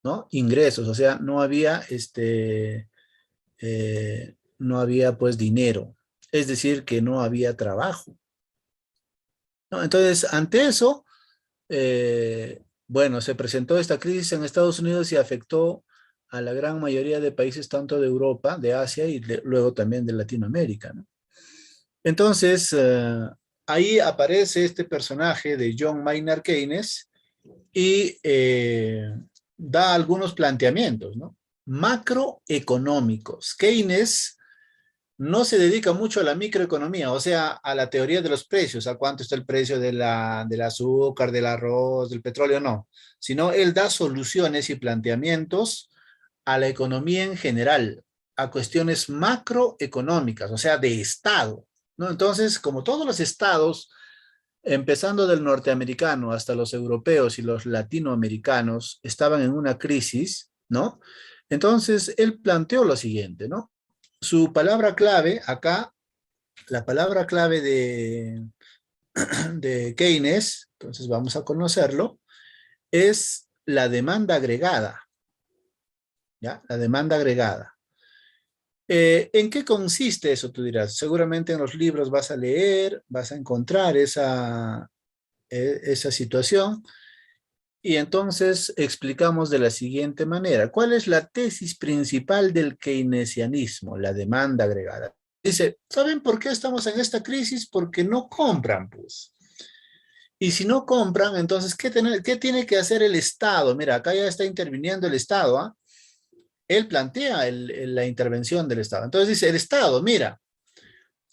¿no? Ingresos, o sea, no había pues dinero, es decir, que no había trabajo, ¿no? Entonces, ante eso, bueno, se presentó esta crisis en Estados Unidos y afectó a la gran mayoría de países, tanto de Europa, de Asia y luego también de Latinoamérica, ¿no? Entonces, ahí aparece este personaje de John Maynard Keynes y da algunos planteamientos, ¿no? Macroeconómicos. Keynes no se dedica mucho a la microeconomía, o sea, a la teoría de los precios, a cuánto está el precio del azúcar, del arroz, del petróleo, no, sino él da soluciones y planteamientos a la economía en general, a cuestiones macroeconómicas, o sea, de Estado, ¿no? Entonces, como todos los estados, empezando del norteamericano hasta los europeos y los latinoamericanos, estaban en una crisis, ¿no? Entonces, él planteó lo siguiente, ¿no? Su palabra clave acá, la palabra clave de Keynes, entonces vamos a conocerlo, es la demanda agregada, ¿ya? La demanda agregada. ¿En qué consiste eso? Tú dirás. Seguramente en los libros vas a leer, vas a encontrar esa situación. Y entonces explicamos de la siguiente manera. ¿Cuál es la tesis principal del keynesianismo? La demanda agregada. Dice, ¿saben por qué estamos en esta crisis? Porque no compran, pues. Y si no compran, entonces, ¿qué tiene que hacer el Estado? Mira, acá ya está interviniendo el Estado, ¿ah? Él plantea la intervención del Estado. Entonces dice, el Estado, mira,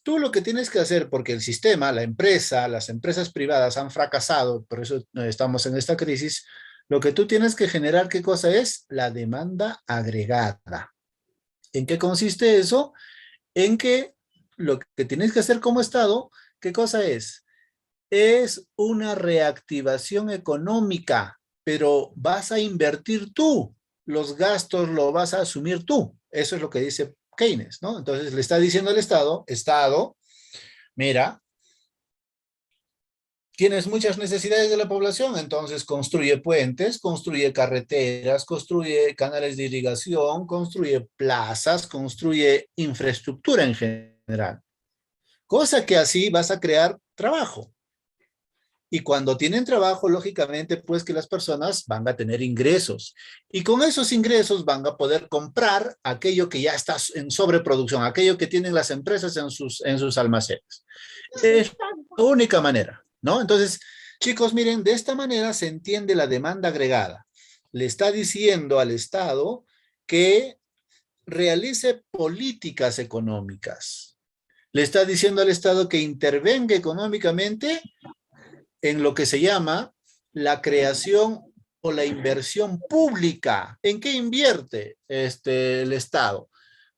tú lo que tienes que hacer, porque el sistema, la empresa, las empresas privadas han fracasado, por eso estamos en esta crisis, lo que tú tienes que generar, ¿qué cosa es? La demanda agregada. ¿En qué consiste eso? En que lo que tienes que hacer como Estado, ¿qué cosa es? Es una reactivación económica, pero vas a invertir tú, los gastos lo vas a asumir tú. Eso es lo que dice Keynes, ¿no? Entonces le está diciendo al Estado, Estado, mira, tienes muchas necesidades de la población, entonces construye puentes, construye carreteras, construye canales de irrigación, construye plazas, construye infraestructura en general. Cosa que así vas a crear trabajo. Y cuando tienen trabajo, lógicamente, pues que las personas van a tener ingresos. Y con esos ingresos van a poder comprar aquello que ya está en sobreproducción, aquello que tienen las empresas en sus almacenes. Es la única manera, ¿no? Entonces, chicos, miren, de esta manera se entiende la demanda agregada. Le está diciendo al Estado que realice políticas económicas. Le está diciendo al Estado que intervenga económicamente en lo que se llama la creación o la inversión pública. ¿En qué invierte el Estado?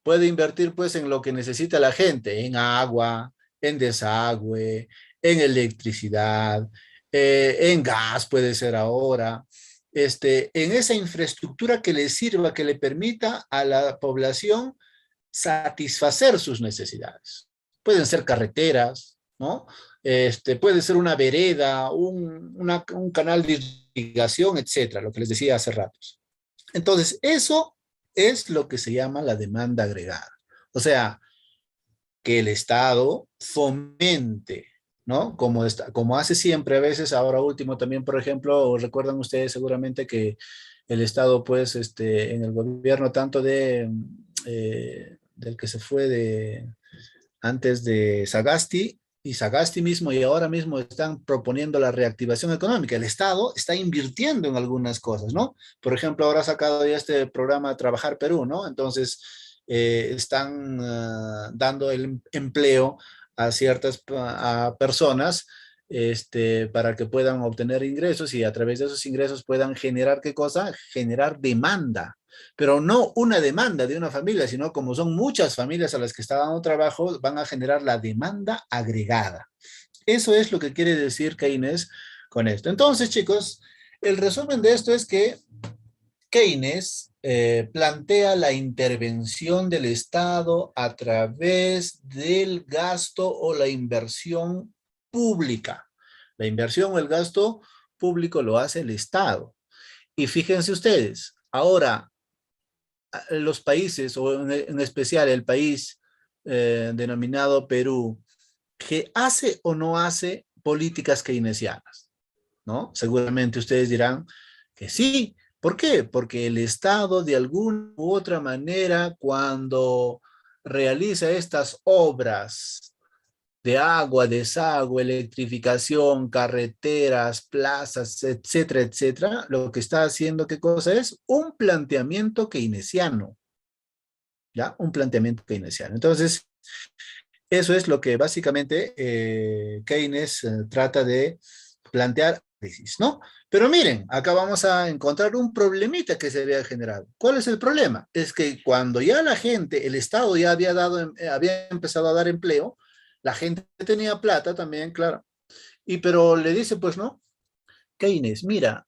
Puede invertir pues en lo que necesita la gente, en agua, en desagüe, en electricidad, en gas puede ser ahora, en esa infraestructura que le sirva, que le permita a la población satisfacer sus necesidades. Pueden ser carreteras, ¿no? Puede ser una vereda, un canal de irrigación, etcétera, lo que les decía hace ratos. Entonces, eso es lo que se llama la demanda agregada. O sea, que el Estado fomente, ¿no? Como hace siempre a veces, ahora último también, por ejemplo, recuerdan ustedes seguramente que el Estado, pues, en el gobierno tanto del que se fue antes de Sagasti y Sagasti mismo y ahora mismo están proponiendo la reactivación económica. El Estado está invirtiendo en algunas cosas, ¿no? Por ejemplo, ahora ha sacado ya este programa Trabajar Perú, ¿no? Entonces, están dando el empleo a ciertas a personas para que puedan obtener ingresos y a través de esos ingresos puedan generar, ¿qué cosa? Generar demanda, pero no una demanda de una familia, sino como son muchas familias a las que está dando trabajo, van a generar la demanda agregada. Eso es lo que quiere decir Keynes con esto. Entonces, chicos, el resumen de esto es que Keynes plantea la intervención del Estado a través del gasto o la inversión pública. La inversión o el gasto público lo hace el Estado. Y fíjense ustedes, Ahora, los países, o en especial el país denominado Perú, que hace o no hace políticas keynesianas, ¿no? Seguramente ustedes dirán que sí. ¿Por qué? Porque el Estado de alguna u otra manera cuando realiza estas obras de agua, desagüe, electrificación, carreteras, plazas, etcétera, etcétera, lo que está haciendo, ¿qué cosa es? Un planteamiento keynesiano, ¿ya? Un planteamiento keynesiano. Entonces, eso es lo que básicamente Keynes trata de plantear, ¿no? Pero miren, acá vamos a encontrar un problemita que se había generado. ¿Cuál es el problema? Es que cuando ya la gente, el Estado ya había empezado a dar empleo, la gente tenía plata también, claro. Pero le dice, pues no, Keynes, mira,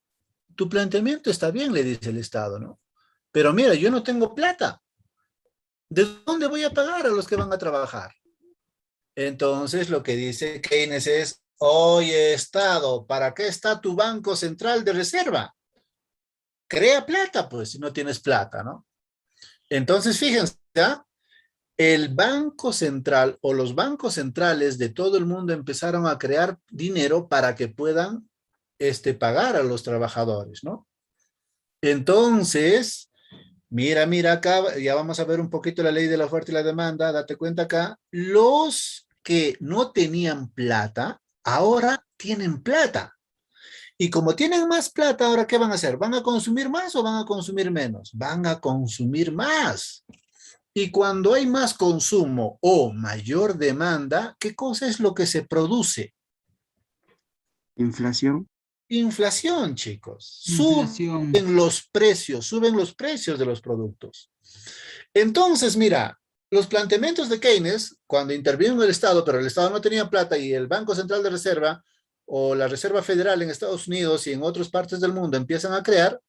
tu planteamiento está bien, le dice el Estado, ¿no? Pero mira, yo no tengo plata. ¿De dónde voy a pagar a los que van a trabajar? Entonces lo que dice Keynes es, oye, Estado, ¿para qué está tu Banco Central de Reserva? Crea plata, pues, si no tienes plata, ¿no? Entonces, fíjense, ¿ya? El Banco Central o los bancos centrales de todo el mundo empezaron a crear dinero para que puedan pagar a los trabajadores, ¿no? Entonces, mira acá, ya vamos a ver un poquito la ley de la oferta y la demanda, date cuenta acá, los que no tenían plata, ahora tienen plata. Y como tienen más plata, ahora ¿qué van a hacer? ¿Van a consumir más o van a consumir menos? Van a consumir más. Y cuando hay más consumo o mayor demanda, ¿qué cosa es lo que se produce? Inflación. Inflación, chicos. Inflación. Suben los precios de los productos. Entonces, mira, los planteamientos de Keynes, cuando intervino el Estado, pero el Estado no tenía plata y el Banco Central de Reserva o la Reserva Federal en Estados Unidos y en otras partes del mundo empiezan a crear,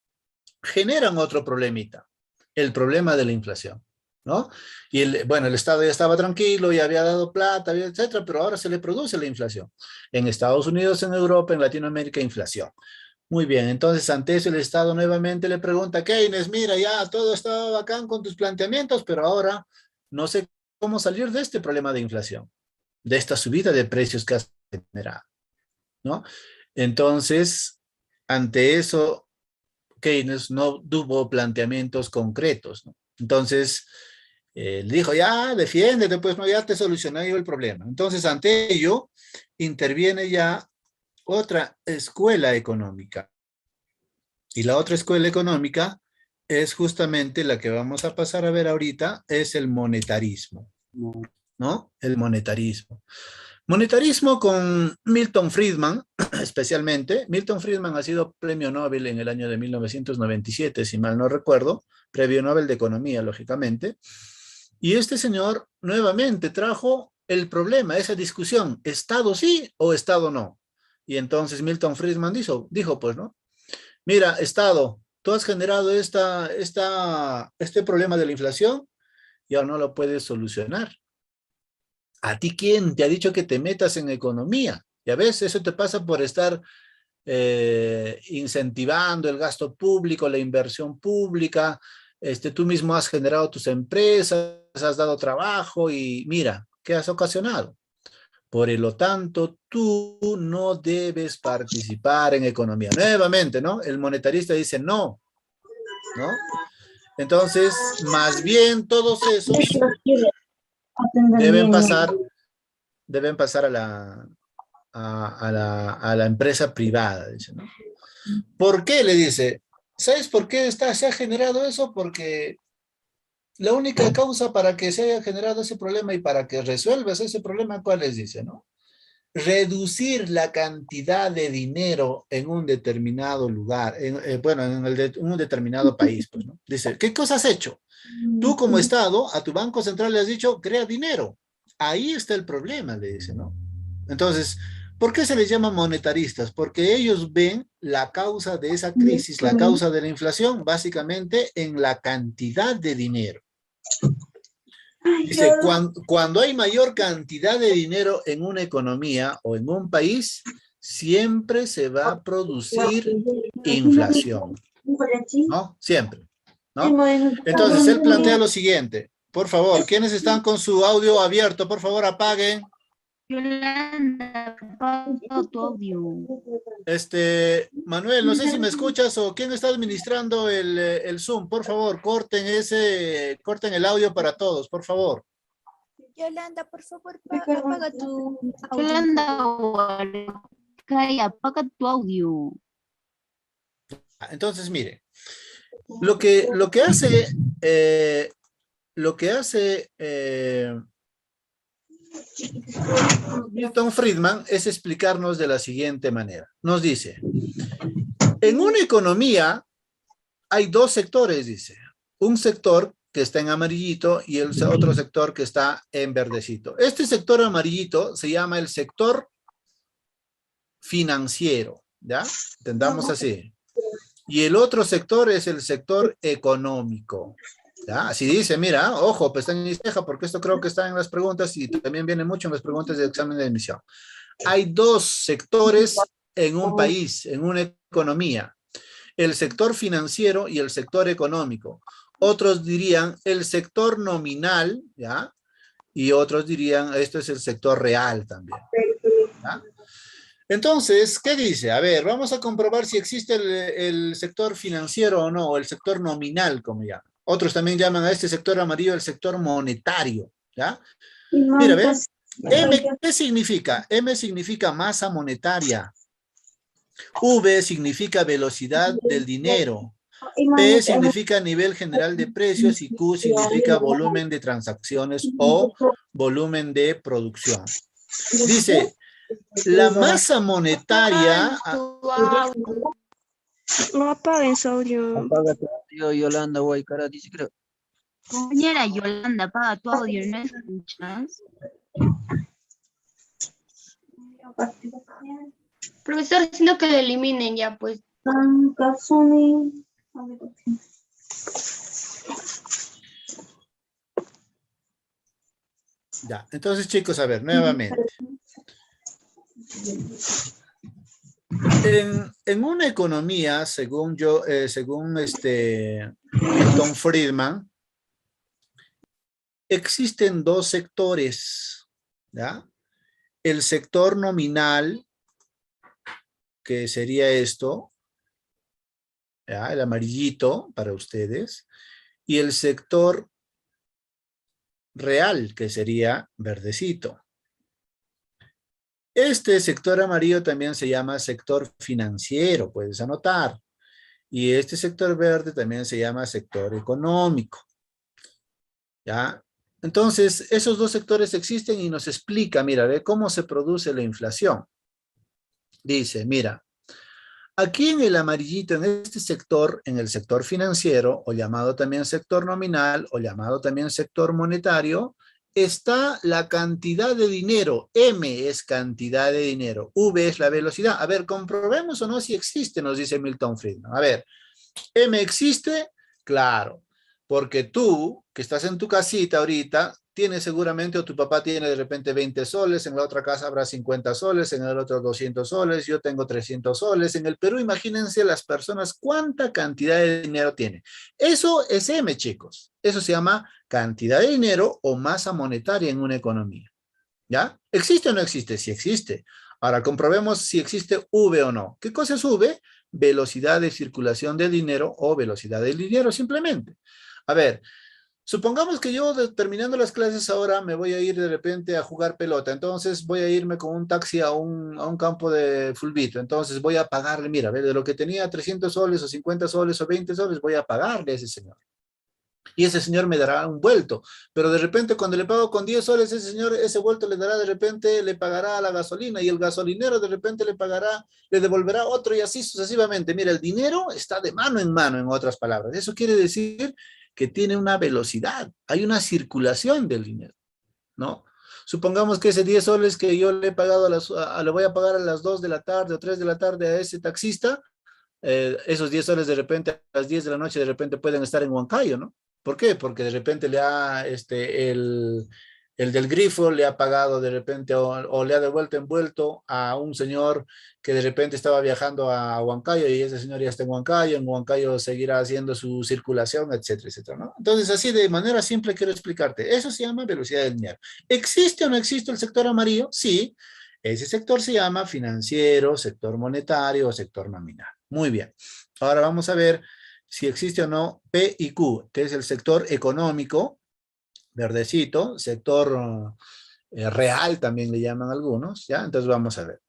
generan otro problemita, el problema de la inflación, ¿no? Y bueno, el Estado ya estaba tranquilo, ya había dado plata, etcétera, pero ahora se le produce la inflación. En Estados Unidos, en Europa, en Latinoamérica, inflación. Muy bien, entonces ante eso el Estado nuevamente le pregunta a Keynes, mira, ya todo está bacán con tus planteamientos, pero ahora no sé cómo salir de este problema de inflación, de esta subida de precios que has generado, ¿no? Entonces, ante eso, Keynes no tuvo planteamientos concretos, ¿no? Entonces, le dijo, ya, defiéndete, pues no, ya te solucioné yo el problema. Entonces, ante ello, interviene ya otra escuela económica. Y la otra escuela económica es justamente la que vamos a pasar a ver ahorita, es el monetarismo, ¿no? El monetarismo. Monetarismo con Milton Friedman, especialmente. Milton Friedman ha sido premio Nobel en el año de 1997, si mal no recuerdo, premio Nobel de Economía, lógicamente. Y este señor nuevamente trajo el problema, esa discusión, ¿Estado sí o Estado no? Y entonces Milton Friedman dijo pues, ¿no? Mira, Estado, tú has generado este problema de la inflación y ahora no lo puedes solucionar. ¿A ti quién te ha dicho que te metas en economía? Ya ves, eso te pasa por estar incentivando el gasto público, la inversión pública. Tú mismo has generado tus empresas, has dado trabajo y mira, ¿qué has ocasionado? Por lo tanto, tú no debes participar en economía. Nuevamente, ¿no? El monetarista dice no, ¿no? Entonces, más bien todos esos deben pasar, deben pasar a la empresa privada, dice, ¿no? ¿Por qué? Le dice. ¿Sabes por qué se ha generado eso? Porque la única causa para que se haya generado ese problema y para que resuelvas ese problema, ¿cuál es? Dice, ¿no? Reducir la cantidad de dinero en un determinado lugar, bueno, un determinado país, pues, ¿no? Dice, ¿qué cosa has hecho? Tú como Estado, a tu Banco Central le has dicho, crea dinero. Ahí está el problema, le dice, ¿no? Entonces, ¿por qué se les llama monetaristas? Porque ellos ven la causa de esa crisis, la causa de la inflación, básicamente en la cantidad de dinero. Dice, cuando hay mayor cantidad de dinero en una economía o en un país, siempre se va a producir inflación, ¿no? Siempre. ¿no? Entonces, él plantea lo siguiente. Por favor, ¿quiénes están con su audio abierto? Por favor, apaguen. Yolanda, apaga tu audio. Manuel, no sé si me escuchas o quién está administrando el Zoom. Por favor, corten el audio para todos, por favor. Yolanda, por favor, apaga tu audio. Yolanda, apaga tu audio. Entonces, mire, lo que hace Milton Friedman es explicarnos de la siguiente manera. Nos dice, en una economía hay dos sectores, dice. Un sector que está en amarillito y el otro sector que está en verdecito. Este sector amarillito se llama el sector financiero, ¿ya? Entendamos así. Y el otro sector es el sector económico. ¿Ya? Así dice, mira, ojo, pestaña y ceja, porque esto creo que está en las preguntas y también viene mucho en las preguntas de examen de admisión. Hay dos sectores en un país, en una economía. El sector financiero y el sector económico. Otros dirían el sector nominal, ¿ya? Y otros dirían, esto es el sector real también. ¿Ya? Entonces, ¿qué dice? A ver, vamos a comprobar si existe el sector financiero o no, o el sector nominal, como llaman. Otros también llaman a este sector amarillo el sector monetario, ¿ya? Mira, ¿ves? M, ¿qué significa? M significa masa monetaria. V significa velocidad del dinero. P significa nivel general de precios y Q significa volumen de transacciones o volumen de producción. Dice, la masa monetaria... No apaguen su audio. Apaga tu audio, Yolanda, Guaycara, dice creo. Compañera Yolanda, apaga tu audio, ¿no escuchas? Profesor, diciendo que lo eliminen ya, pues. Ya, entonces chicos, a ver, nuevamente. En una economía, según Milton Friedman, existen dos sectores, ¿ya? El sector nominal, que sería esto, ¿ya? El amarillito para ustedes, y el sector real, que sería verdecito. Este sector amarillo también se llama sector financiero, puedes anotar. Y este sector verde también se llama sector económico. ¿Ya? Entonces, esos dos sectores existen y nos explica, mira, ve cómo se produce la inflación. Dice, mira, aquí en el amarillito, en este sector, en el sector financiero, o llamado también sector nominal, o llamado también sector monetario, está la cantidad de dinero. M es cantidad de dinero. V es la velocidad. A ver, comprobemos o no si existe, nos dice Milton Friedman. A ver, ¿M existe? Claro, porque tú, que estás en tu casita ahorita, tienes seguramente, o tu papá tiene de repente 20 soles, en la otra casa habrá 50 soles, en el otro 200 soles, yo tengo 300 soles. En el Perú, imagínense las personas cuánta cantidad de dinero tienen. Eso es M, chicos. Eso se llama cantidad de dinero o masa monetaria en una economía. ¿Ya? ¿Existe o no existe? Sí existe. Ahora comprobemos si existe V o no. ¿Qué cosa es V? Velocidad de circulación del dinero o velocidad del dinero simplemente. A ver, supongamos que yo terminando las clases ahora me voy a ir de repente a jugar pelota, entonces voy a irme con un taxi a un campo de fulbito, entonces voy a pagarle, mira, a ver, de lo que tenía 300 soles o 50 soles o 20 soles, voy a pagarle a ese señor. Y ese señor me dará un vuelto, pero de repente cuando le pago con 10 soles, ese señor, ese vuelto le dará de repente, le pagará a la gasolina y el gasolinero de repente le pagará, le devolverá otro y así sucesivamente. Mira, el dinero está de mano, en otras palabras. Eso quiere decir que tiene una velocidad, hay una circulación del dinero, ¿no? Supongamos que ese 10 soles que yo le he pagado, le voy a pagar a las 2 de la tarde o 3 de la tarde a ese taxista, esos 10 soles de repente a las 10 de la noche de repente pueden estar en Huancayo, ¿no? ¿Por qué? Porque de repente le ha, el El del grifo le ha pagado de repente o le ha devuelto envuelto a un señor que de repente estaba viajando a Huancayo y ese señor ya está en Huancayo seguirá haciendo su circulación, etcétera, etcétera, ¿no? Entonces, así de manera simple quiero explicarte. Eso se llama velocidad del dinero. ¿Existe o no existe el sector amarillo? Sí. Ese sector se llama financiero, sector monetario o sector nominal. Muy bien. Ahora vamos a ver si existe o no P y Q, que es el sector económico, verdecito, sector real también le llaman algunos, ¿ya? Entonces vamos a ver.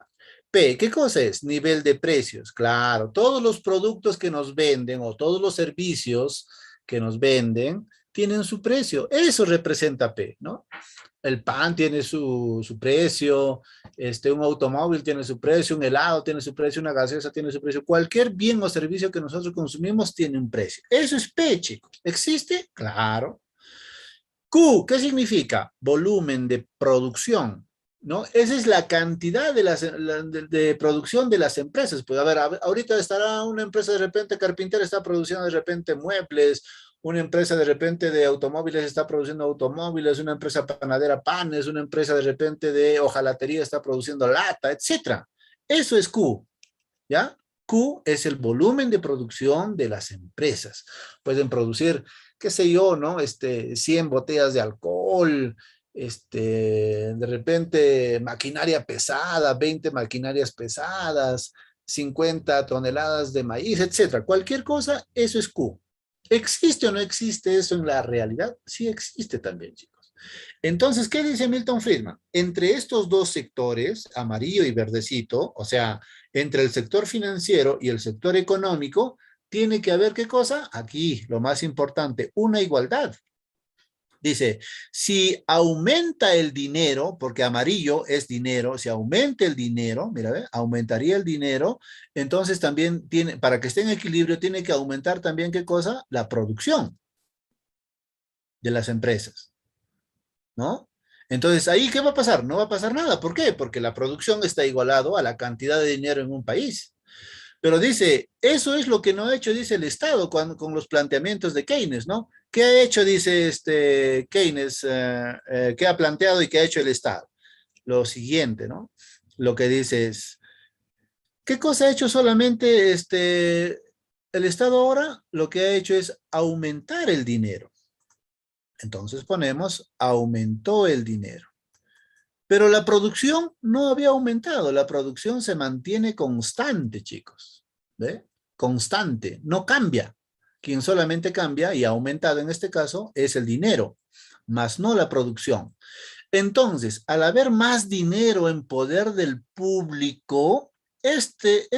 P, ¿qué cosa es? Nivel de precios, claro. Todos los productos que nos venden o todos los servicios que nos venden tienen su precio. Eso representa P, ¿no? El pan tiene su precio, un automóvil tiene su precio, un helado tiene su precio, una gaseosa tiene su precio. Cualquier bien o servicio que nosotros consumimos tiene un precio. Eso es P, chicos. ¿Existe? Claro. Q, ¿qué significa? Volumen de producción, ¿no? Esa es la cantidad de producción de las empresas. Pues a ver, ahorita estará una empresa de repente carpintera, está produciendo de repente muebles, una empresa de repente de automóviles está produciendo automóviles, una empresa panadera panes, una empresa de repente de hojalatería está produciendo lata, etcétera. Eso es Q, ¿ya? Q es el volumen de producción de las empresas. Pueden producir, qué sé yo, ¿no? 100 botellas de alcohol, de repente maquinaria pesada, 20 maquinarias pesadas, 50 toneladas de maíz, etcétera. Cualquier cosa, eso es Q. ¿Existe o no existe eso en la realidad? Sí existe también, chicos. Entonces, ¿qué dice Milton Friedman? Entre estos dos sectores, amarillo y verdecito, o sea, entre el sector financiero y el sector económico, tiene que haber, ¿qué cosa? Aquí, lo más importante, una igualdad. Dice, si aumenta el dinero, porque amarillo es dinero, si aumenta el dinero, mira, ¿ve? Aumentaría el dinero, entonces también tiene, para que esté en equilibrio, tiene que aumentar también, ¿qué cosa? La producción de las empresas, ¿no? Entonces, ¿ahí qué va a pasar? No va a pasar nada. ¿Por qué? Porque la producción está igualado a la cantidad de dinero en un país. Pero dice, eso es lo que no ha hecho, dice el Estado con los planteamientos de Keynes, ¿no? ¿Qué ha hecho, dice Keynes, qué ha planteado y qué ha hecho el Estado? Lo siguiente, ¿no? Lo que dice es, ¿qué cosa ha hecho solamente el Estado ahora? Lo que ha hecho es aumentar el dinero. Entonces ponemos, aumentó el dinero. Pero la producción no había aumentado, la producción se mantiene constante, chicos. ¿Ve? Constante, no cambia. Quien solamente cambia y ha aumentado en este caso es el dinero, más no la producción. Entonces, al haber más dinero en poder del público, este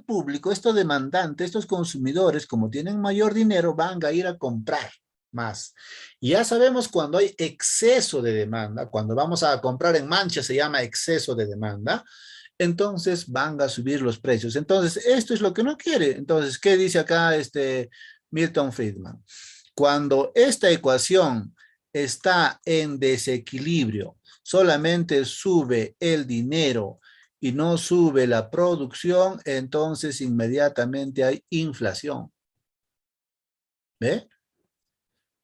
público, estos demandantes, estos consumidores, como tienen mayor dinero, van a ir a comprar más. Y ya sabemos cuando hay exceso de demanda, cuando vamos a comprar en mancha se llama exceso de demanda, entonces van a subir los precios. Entonces, esto es lo que no quiere. Entonces, ¿qué dice acá Milton Friedman? Cuando esta ecuación está en desequilibrio, solamente sube el dinero y no sube la producción, entonces inmediatamente hay inflación. ¿Ve?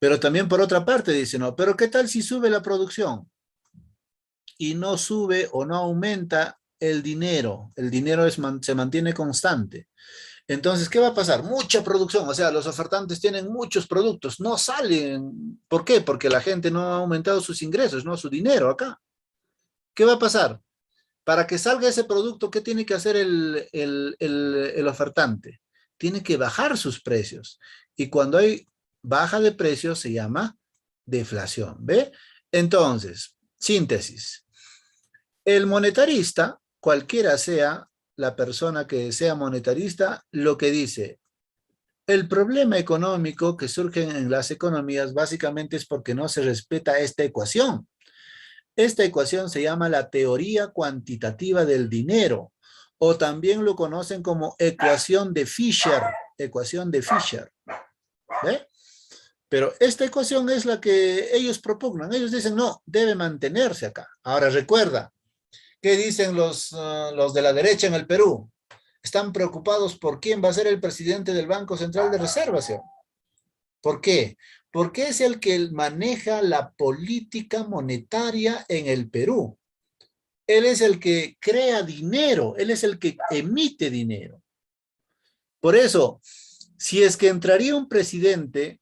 Pero también por otra parte dice, no, pero ¿qué tal si sube la producción? Y no sube o no aumenta el dinero. El dinero se mantiene constante. Entonces, ¿qué va a pasar? Mucha producción, o sea, los ofertantes tienen muchos productos, no salen. ¿Por qué? Porque la gente no ha aumentado sus ingresos, no su dinero acá. ¿Qué va a pasar? Para que salga ese producto, ¿qué tiene que hacer el ofertante? Tiene que bajar sus precios. Y cuando hay baja de precios se llama deflación, ¿ve? Entonces, síntesis. El monetarista, cualquiera sea la persona que sea monetarista, lo que dice, el problema económico que surge en las economías básicamente es porque no se respeta esta ecuación. Esta ecuación se llama la teoría cuantitativa del dinero, o también lo conocen como ecuación de Fisher, ecuación de Fisher. ¿Ve? Pero esta ecuación es la que ellos propugnan. Ellos dicen, no, debe mantenerse acá. Ahora recuerda, ¿qué dicen los de la derecha en el Perú? Están preocupados por quién va a ser el presidente del Banco Central de Reserva, ¿sí? ¿Por qué? porque es el que maneja la política monetaria en el Perú. Él es el que crea dinero, él es el que emite dinero. Por eso, si es que entraría un presidente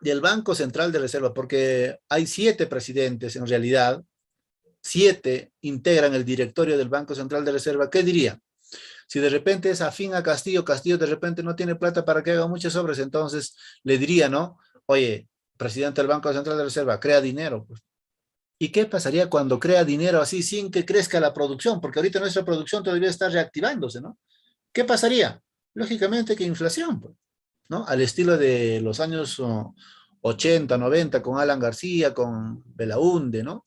del Banco Central de Reserva, porque hay 7 presidentes en realidad, 7 integran el directorio del Banco Central de Reserva, ¿qué diría? Si de repente es afín a Castillo, Castillo de repente no tiene plata para que haga muchas obras, entonces le diría, ¿no? Oye, presidente del Banco Central de Reserva, crea dinero, pues. ¿Y qué pasaría cuando crea dinero así sin que crezca la producción? Porque ahorita nuestra producción todavía está reactivándose, ¿no? ¿Qué pasaría? Lógicamente que inflación, pues, ¿no? Al estilo de los años 80, 90, con Alan García, con Belaunde, ¿no?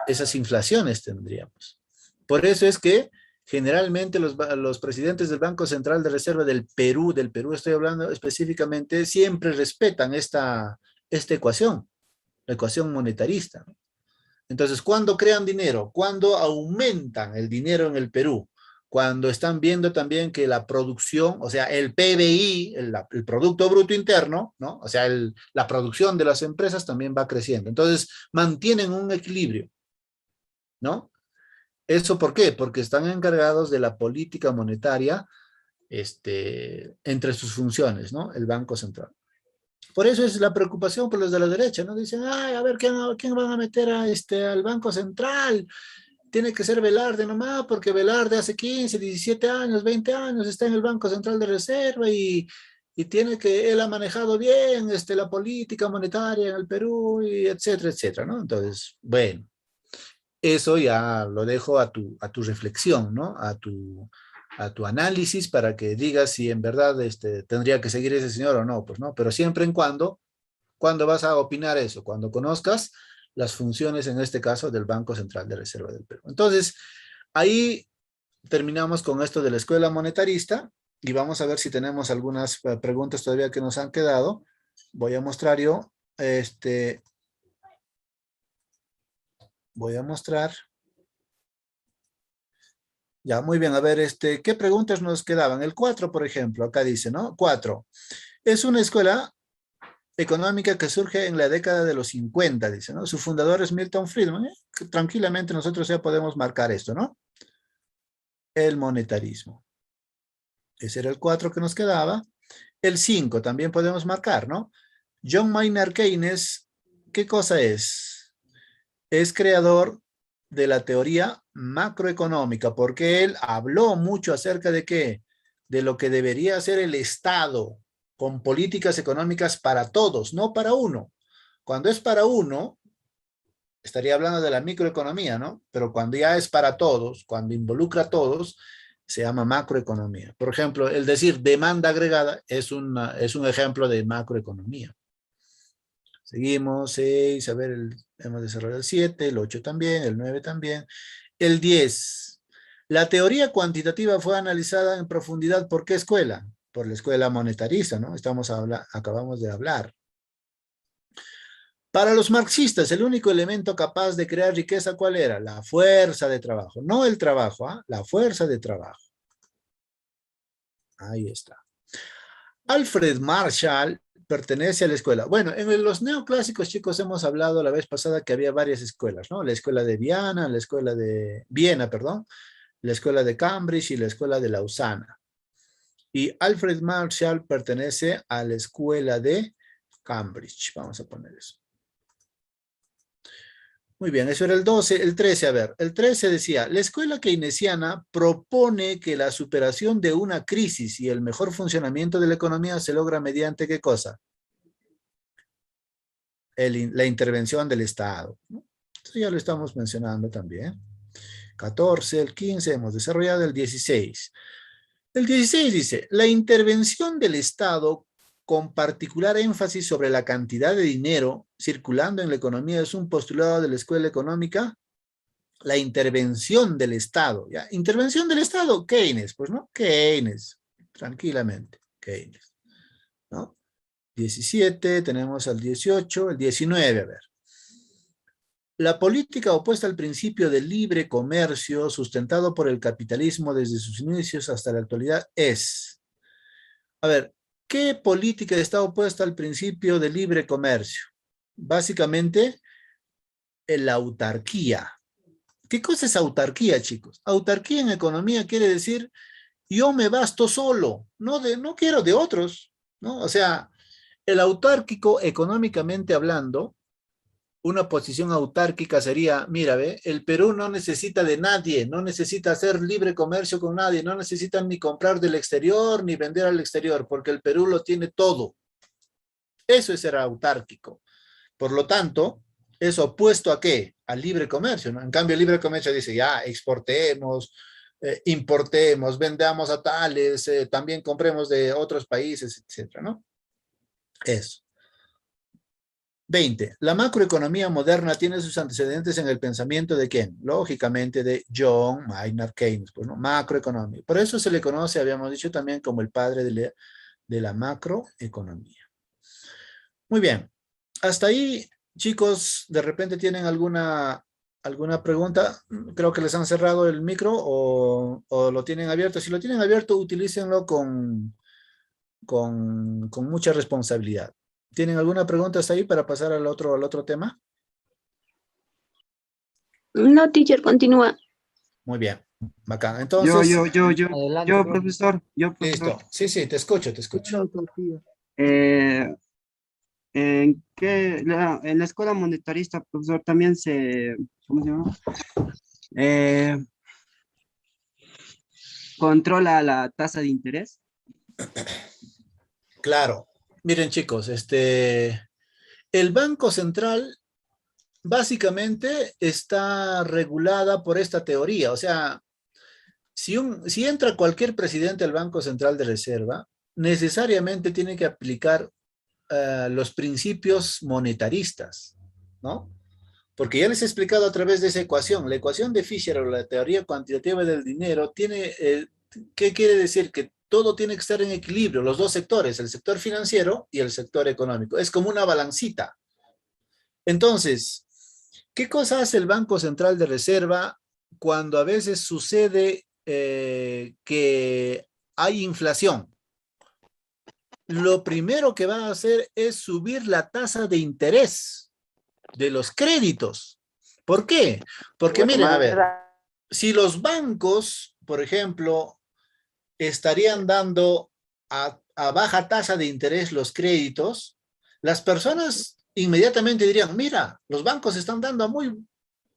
Esas inflaciones tendríamos. Por eso es que generalmente los presidentes del Banco Central de Reserva del Perú estoy hablando específicamente, siempre respetan esta ecuación, la ecuación monetarista, ¿no? Entonces, ¿cuándo crean dinero? Cuando aumentan el dinero en el Perú, cuando están viendo también que la producción, o sea, el PBI, el Producto Bruto Interno, ¿no? O sea, la producción de las empresas también va creciendo. Entonces, mantienen un equilibrio, ¿no? ¿Eso por qué? Porque están encargados de la política monetaria, entre sus funciones, ¿no? El Banco Central. Por eso es la preocupación por los de la derecha, ¿no? Dicen, ay, a ver, ¿quién van a meter al Banco Central? Tiene que ser Velarde nomás, porque Velarde hace 15, 17 años, 20 años está en el Banco Central de Reserva y él ha manejado bien la política monetaria en el Perú, y etcétera, etcétera, ¿no? Entonces, bueno, eso ya lo dejo a tu reflexión, ¿no? A tu análisis para que digas si en verdad tendría que seguir ese señor o no, pues, ¿no? Pero siempre en cuando vas a opinar eso, cuando conozcas las funciones, en este caso, del Banco Central de Reserva del Perú. Entonces, ahí terminamos con esto de la escuela monetarista y vamos a ver si tenemos algunas preguntas todavía que nos han quedado. Voy a mostrar yo, voy a mostrar. Ya, muy bien. A ver, ¿qué preguntas nos quedaban? El 4, por ejemplo, acá dice, ¿no? 4. Es una escuela económica que surge en la década de los 50, dice, ¿no? Su fundador es Milton Friedman. Tranquilamente nosotros ya podemos marcar esto, ¿no? El monetarismo. Ese era el 4 que nos quedaba. El 5 también podemos marcar, ¿no? John Maynard Keynes, ¿qué cosa es? Es creador de la teoría macroeconómica, porque él habló mucho acerca de qué, de lo que debería hacer el Estado con políticas económicas para todos, no para uno. Cuando es para uno, estaría hablando de la microeconomía, ¿no? Pero cuando ya es para todos, cuando involucra a todos, se llama macroeconomía. Por ejemplo, el decir demanda agregada es un ejemplo de macroeconomía. Seguimos, 6, a ver, hemos desarrollado el 7, el 8 también, el 9 también. El 10. La teoría cuantitativa fue analizada en profundidad ¿por qué escuela? Por la escuela monetarista, ¿no? Acabamos de hablar. Para los marxistas, el único elemento capaz de crear riqueza, ¿cuál era? La fuerza de trabajo. No el trabajo, ¿ah? La fuerza de trabajo. Ahí está. Alfred Marshall pertenece a la escuela. Bueno, en los neoclásicos, chicos, hemos hablado la vez pasada que había varias escuelas, ¿no? La escuela de Viena, perdón, la escuela de Cambridge y la escuela de Lausana. Y Alfred Marshall pertenece a la escuela de Cambridge. Vamos a poner eso. Muy bien, eso era el 12. El 13, a ver, el 13 decía, la escuela keynesiana propone que la superación de una crisis y el mejor funcionamiento de la economía se logra mediante ¿qué cosa? La intervención del Estado, ¿no? Esto ya lo estamos mencionando también. 14, el 15, hemos desarrollado el 16. El 16 dice, la intervención del Estado con particular énfasis sobre la cantidad de dinero circulando en la economía es un postulado de la escuela económica. La intervención del Estado, ¿ya? Intervención del Estado, Keynes, pues, ¿no? Keynes, tranquilamente, Keynes, ¿no? 17, tenemos al 18, el 19, a ver. La política opuesta al principio del libre comercio sustentado por el capitalismo desde sus inicios hasta la actualidad es, a ver, ¿Qué política está opuesta al principio de libre comercio? Básicamente, la autarquía. ¿Qué cosa es autarquía, chicos? Autarquía en economía quiere decir yo me basto solo, no quiero de otros, ¿no? O sea, el autárquico económicamente hablando, una posición autárquica sería, mira, ve, el Perú no necesita de nadie, no necesita hacer libre comercio con nadie, no necesitan ni comprar del exterior ni vender al exterior, porque el Perú lo tiene todo. Eso es ser autárquico. Por lo tanto, es opuesto a ¿qué? Al libre comercio, ¿no? En cambio, el libre comercio dice, ya, exportemos, importemos, vendamos a tales, también compremos de otros países, etcétera, ¿no? Eso. 20. La macroeconomía moderna tiene sus antecedentes en el pensamiento de ¿quién? Lógicamente de John Maynard Keynes, pues, ¿no? Macroeconomía. Por eso se le conoce, habíamos dicho también, como el padre de la macroeconomía. Muy bien. Hasta ahí, chicos, ¿de repente tienen alguna pregunta? Creo que les han cerrado el micro o lo tienen abierto. Si lo tienen abierto, utilícenlo con mucha responsabilidad. ¿Tienen alguna pregunta hasta ahí para pasar al otro tema? No, teacher, continúa. Muy bien, bacán. Entonces, Adelante, Profesor, listo. Sí, te escucho. En la escuela monetarista, profesor, también ¿cómo se llama? Controla la tasa de interés. claro. Miren, chicos, el Banco Central básicamente está regulada por esta teoría. O sea, si entra cualquier presidente del Banco Central de Reserva, necesariamente tiene que aplicar los principios monetaristas, ¿no? Porque ya les he explicado a través de esa ecuación, la ecuación de Fisher o la teoría cuantitativa del dinero tiene, ¿qué quiere decir? Que todo tiene que estar en equilibrio, los dos sectores, el sector financiero y el sector económico. Es como una balancita. Entonces, ¿qué cosa hace el Banco Central de Reserva cuando a veces sucede que hay inflación? Lo primero que va a hacer es subir la tasa de interés de los créditos. ¿Por qué? Porque miren, a ver, si los bancos, por ejemplo, estarían dando a baja tasa de interés los créditos, las personas inmediatamente dirían, mira, los bancos están dando a muy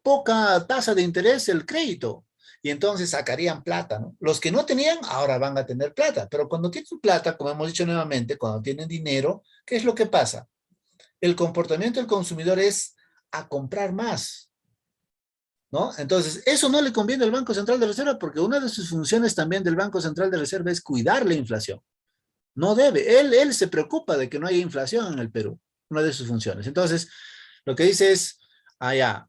poca tasa de interés el crédito. Y entonces sacarían plata, ¿no? Los que no tenían, ahora van a tener plata. Pero cuando tienen plata, como hemos dicho nuevamente, cuando tienen dinero, ¿qué es lo que pasa? El comportamiento del consumidor es a comprar más, ¿no? Entonces, eso no le conviene al Banco Central de Reserva porque una de sus funciones también del Banco Central de Reserva es cuidar la inflación. No debe, él se preocupa de que no haya inflación en el Perú, una de sus funciones. Entonces, lo que dice es, ya,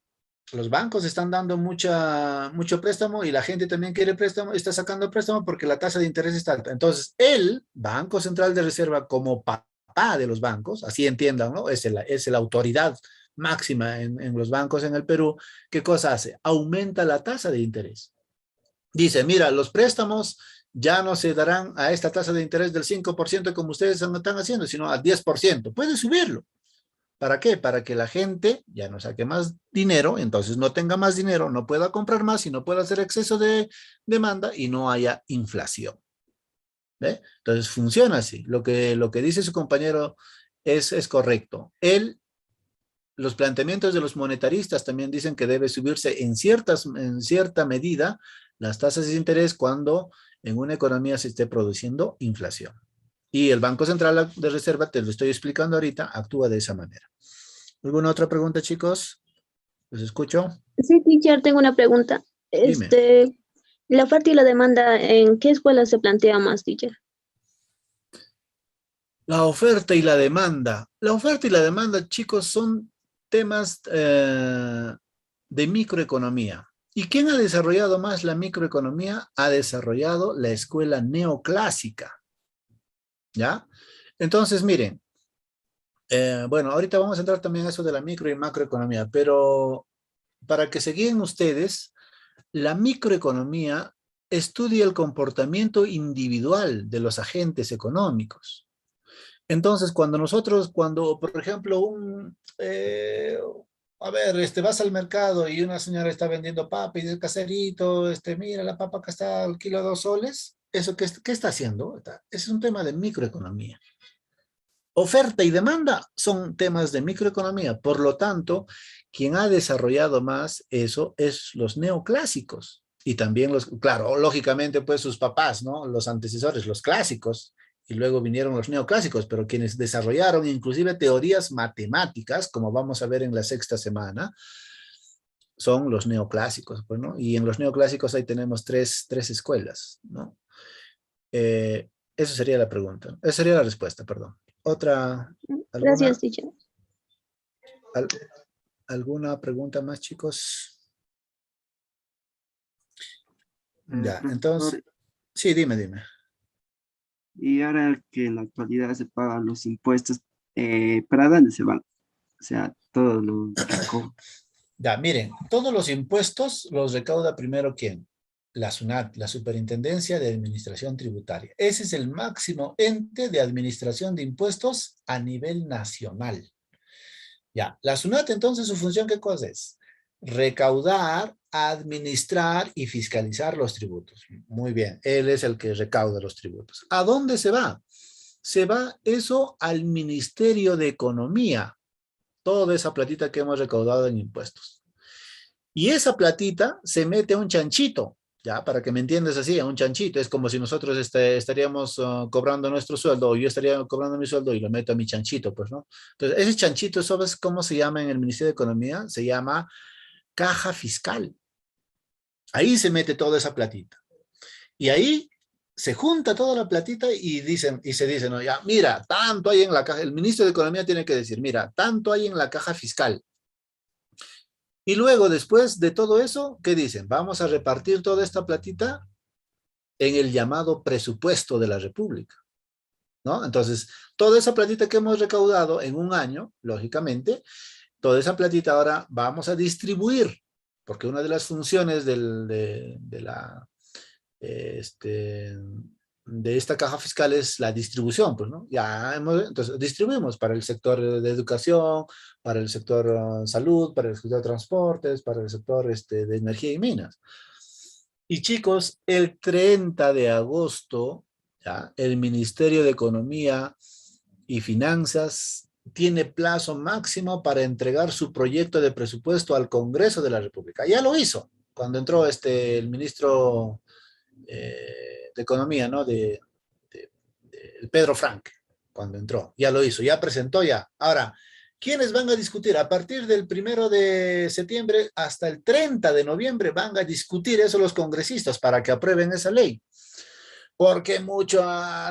los bancos están dando mucho préstamo y la gente también quiere préstamo, está sacando préstamo porque la tasa de interés está alta. Entonces, el Banco Central de Reserva, como papá de los bancos, así entiendan, ¿no? Es la autoridad máxima en los bancos en el Perú. ¿Qué cosa hace? Aumenta la tasa de interés. Dice, mira, los préstamos ya no se darán a esta tasa de interés del 5% como ustedes están haciendo, sino al 10%. Puede subirlo. ¿Para qué? Para que la gente ya no saque más dinero, entonces no tenga más dinero, no pueda comprar más y no pueda hacer exceso de demanda y no haya inflación. ¿Ve? Entonces funciona así. Lo que dice su compañero es correcto. Los planteamientos de los monetaristas también dicen que debe subirse en cierta medida las tasas de interés cuando en una economía se esté produciendo inflación. Y el Banco Central de Reserva, te lo estoy explicando ahorita, actúa de esa manera. ¿Alguna otra pregunta, chicos? ¿Los escucho? Sí, teacher, tengo una pregunta. Dime. La oferta y la demanda, ¿en qué escuela se plantea más, teacher? La oferta y la demanda. La oferta y la demanda, chicos, son temas de microeconomía. ¿Y quién ha desarrollado más la microeconomía? Ha desarrollado la escuela neoclásica. ¿Ya? Entonces, miren, bueno, ahorita vamos a entrar también a eso de la micro y macroeconomía, pero para que se guíen ustedes, la microeconomía estudia el comportamiento individual de los agentes económicos. Entonces, cuando, por ejemplo, vas al mercado y una señora está vendiendo papa y dice, caserito, mira, la papa acá está al kilo 2 soles, ¿eso qué está haciendo? Ese es un tema de microeconomía. Oferta y demanda son temas de microeconomía, por lo tanto, quien ha desarrollado más eso es los neoclásicos. Y también claro, lógicamente, pues sus papás, ¿no? Los antecesores, los clásicos, y luego vinieron los neoclásicos, pero quienes desarrollaron inclusive teorías matemáticas, como vamos a ver en la sexta semana, son los neoclásicos, pues, ¿no? Y en los neoclásicos ahí tenemos tres escuelas, ¿no? Eso sería la pregunta, esa sería la respuesta, perdón. Gracias, teacher. ¿Alguna pregunta más, chicos? Ya, Profesor, entonces, sí, dime. y ahora que en la actualidad se pagan los impuestos, ¿para dónde se van? O sea, todo lo recoge. Ya, miren, todos los impuestos los recauda primero ¿quién? La SUNAT, la Superintendencia de Administración Tributaria. Ese es el máximo ente de administración de impuestos a nivel nacional. Ya, la SUNAT entonces su función ¿qué cosa es? Recaudar, administrar y fiscalizar los tributos. Muy bien, él es el que recauda los tributos. ¿A dónde se va? Se va eso al Ministerio de Economía. Toda esa platita que hemos recaudado en impuestos. Y esa platita se mete a un chanchito, ya, para que me entiendas así, a un chanchito. Es como si nosotros estaríamos cobrando nuestro sueldo, o yo estaría cobrando mi sueldo y lo meto a mi chanchito, pues, ¿no? Entonces, ese chanchito, ¿sabes cómo se llama en el Ministerio de Economía? Se llama caja fiscal. Ahí se mete toda esa platita. Y ahí se junta toda la platita y se dice, no, ya, mira, tanto hay en la caja, el ministro de Economía tiene que decir, mira, tanto hay en la caja fiscal. Y luego, después de todo eso, ¿qué dicen? Vamos a repartir toda esta platita en el llamado presupuesto de la República, ¿no? Entonces, toda esa platita que hemos recaudado en un año, lógicamente, toda esa platita ahora vamos a distribuir, porque una de las funciones de esta caja fiscal es la distribución, pues, ¿no? Entonces distribuimos para el sector de educación, para el sector salud, para el sector de transportes, para el sector de energía y minas. Y chicos, el 30 de agosto, ¿ya? El Ministerio de Economía y Finanzas tiene plazo máximo para entregar su proyecto de presupuesto al Congreso de la República. Ya lo hizo cuando entró el ministro de Economía, ¿no? De Pedro Frank, cuando entró. Ya lo hizo, ya presentó ya. Ahora, ¿quiénes van a discutir? A partir del 1 de septiembre hasta el 30 de noviembre van a discutir eso los congresistas para que aprueben esa ley. Porque mucho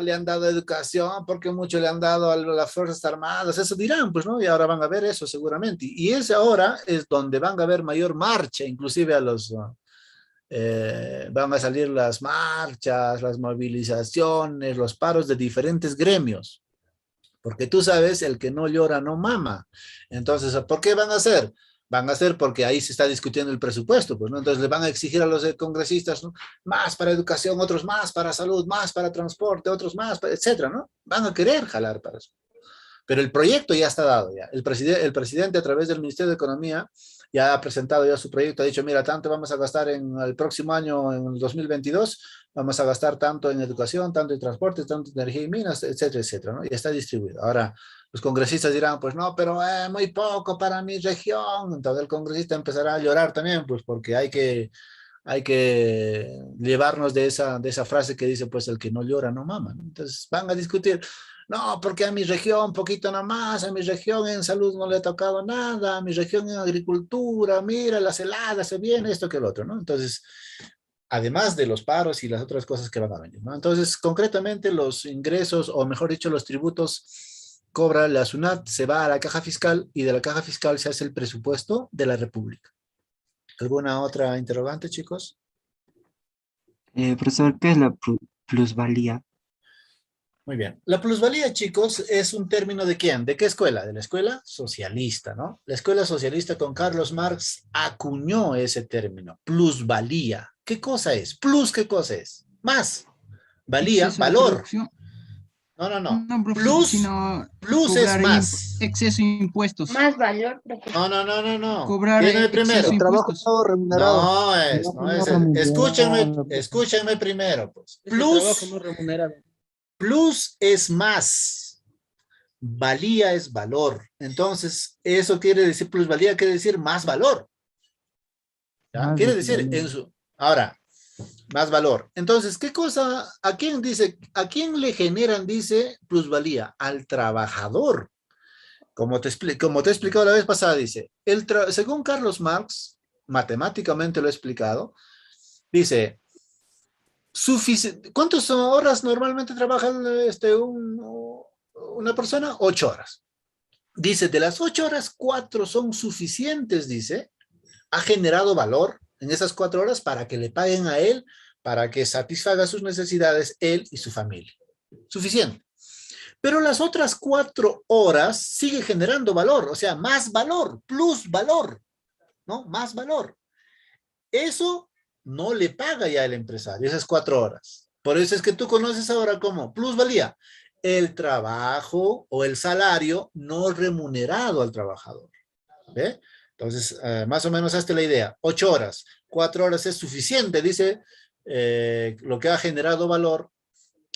le han dado educación, porque mucho le han dado a las Fuerzas Armadas, eso dirán, pues, ¿no? Y ahora van a ver eso seguramente. Y ese ahora es donde van a haber mayor marcha, inclusive van a salir las marchas, las movilizaciones, los paros de diferentes gremios. Porque tú sabes, el que no llora no mama. Entonces, ¿por qué van a hacer? Van a hacer porque ahí se está discutiendo el presupuesto, pues, ¿no? Entonces le van a exigir a los congresistas, ¿no? Más para educación, otros más para salud, más para transporte, otros más, etcétera, ¿no? Van a querer jalar para eso. Pero el proyecto ya está dado, ya. El presidente a través del Ministerio de Economía ya ha presentado ya su proyecto, ha dicho, mira, tanto vamos a gastar en el próximo año, en el 2022, vamos a gastar tanto en educación, tanto en transporte, tanto en energía y minas, etcétera, etcétera, ¿no? Y está distribuido. Ahora, los congresistas dirán, pues no, pero muy poco para mi región. Entonces el congresista empezará a llorar también, pues porque hay que llevarnos de esa frase que dice, pues el que no llora no mama, ¿no? Entonces van a discutir, no, porque a mi región poquito nomás, a mi región en salud no le ha tocado nada, a mi región en agricultura, mira, las heladas, se viene esto que lo otro, ¿no? Entonces, además de los paros y las otras cosas que van a venir, ¿no? Entonces, concretamente los ingresos, o mejor dicho, los tributos, cobra la SUNAT, se va a la caja fiscal y de la caja fiscal se hace el presupuesto de la República. ¿Alguna otra interrogante, chicos? Profesor, ¿qué es la plusvalía? Muy bien. La plusvalía, chicos, es un término ¿de quién? ¿De qué escuela? De la escuela socialista, ¿no? La escuela socialista con Carlos Marx acuñó ese término, plusvalía. ¿Qué cosa es? Plus, ¿qué cosa es? Más. Valía, Exceso de valor. producción. No. No, profesor, Plus, sino plus es cobrar más. exceso de impuestos. Más valor, profesor. No. Cobrar Dígame exceso de primero. Trabajo impuestos. no remunerado. No es. Escúchenme primero, pues. Es el trabajo no remunerado. Plus es más. Valía es valor. Entonces, eso quiere decir, plusvalía quiere decir más valor. ¿Ya? Quiere decir, ahora, más valor. Entonces, ¿qué cosa? ¿A quién dice? ¿A quién le generan, dice, plusvalía? Al trabajador. Como te he explicado la vez pasada, dice, según Carlos Marx, matemáticamente lo he explicado, dice, ¿cuántas horas normalmente trabaja una persona? 8 horas. Dice, de las 8 horas, 4 son suficientes, dice, ha generado valor en esas 4 horas para que le paguen a él, para que satisfaga sus necesidades él y su familia. Suficiente. Pero las otras 4 horas sigue generando valor, o sea, más valor, plus valor, ¿no? Más valor. Eso no le paga ya el empresario, esas 4 horas. Por eso es que tú conoces ahora como plusvalía, el trabajo o el salario no remunerado al trabajador. ¿Ve? Entonces, más o menos hazte la idea. 8 horas, 4 horas es suficiente, dice lo que ha generado valor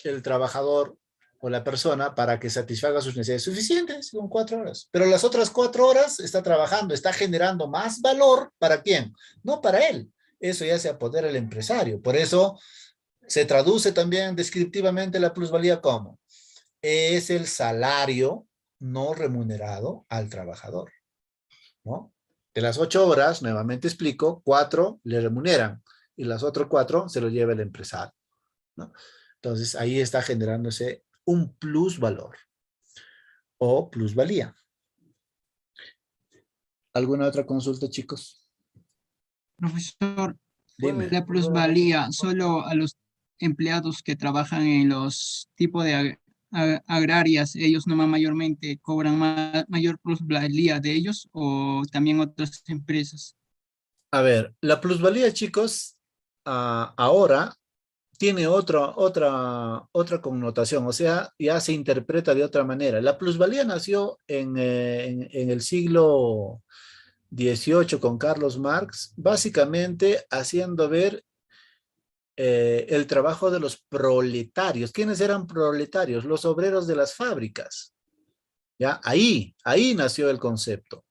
el trabajador o la persona para que satisfaga sus necesidades suficientes con 4 horas. Pero las otras 4 horas está trabajando, está generando más valor. ¿Para quién? No para él. Eso ya se apodera el empresario. Por eso se traduce también descriptivamente la plusvalía como es el salario no remunerado al trabajador, ¿no? De las 8 horas, nuevamente explico, 4 le remuneran y las otras 4 se lo lleva el empresario, ¿no? Entonces ahí está generándose un plusvalor o plusvalía. ¿Alguna otra consulta, chicos? Profesor, Dime. la plusvalía solo a los empleados que trabajan en los tipos de agrarias, ellos nomás mayormente cobran mayor plusvalía de ellos o también otras empresas. A ver, la plusvalía, chicos, ahora tiene otra connotación, o sea, ya se interpreta de otra manera. La plusvalía nació en el siglo XVIII con Carlos Marx, básicamente haciendo ver el trabajo de los proletarios. ¿Quiénes eran proletarios? Los obreros de las fábricas. ¿Ya? Ahí nació el concepto.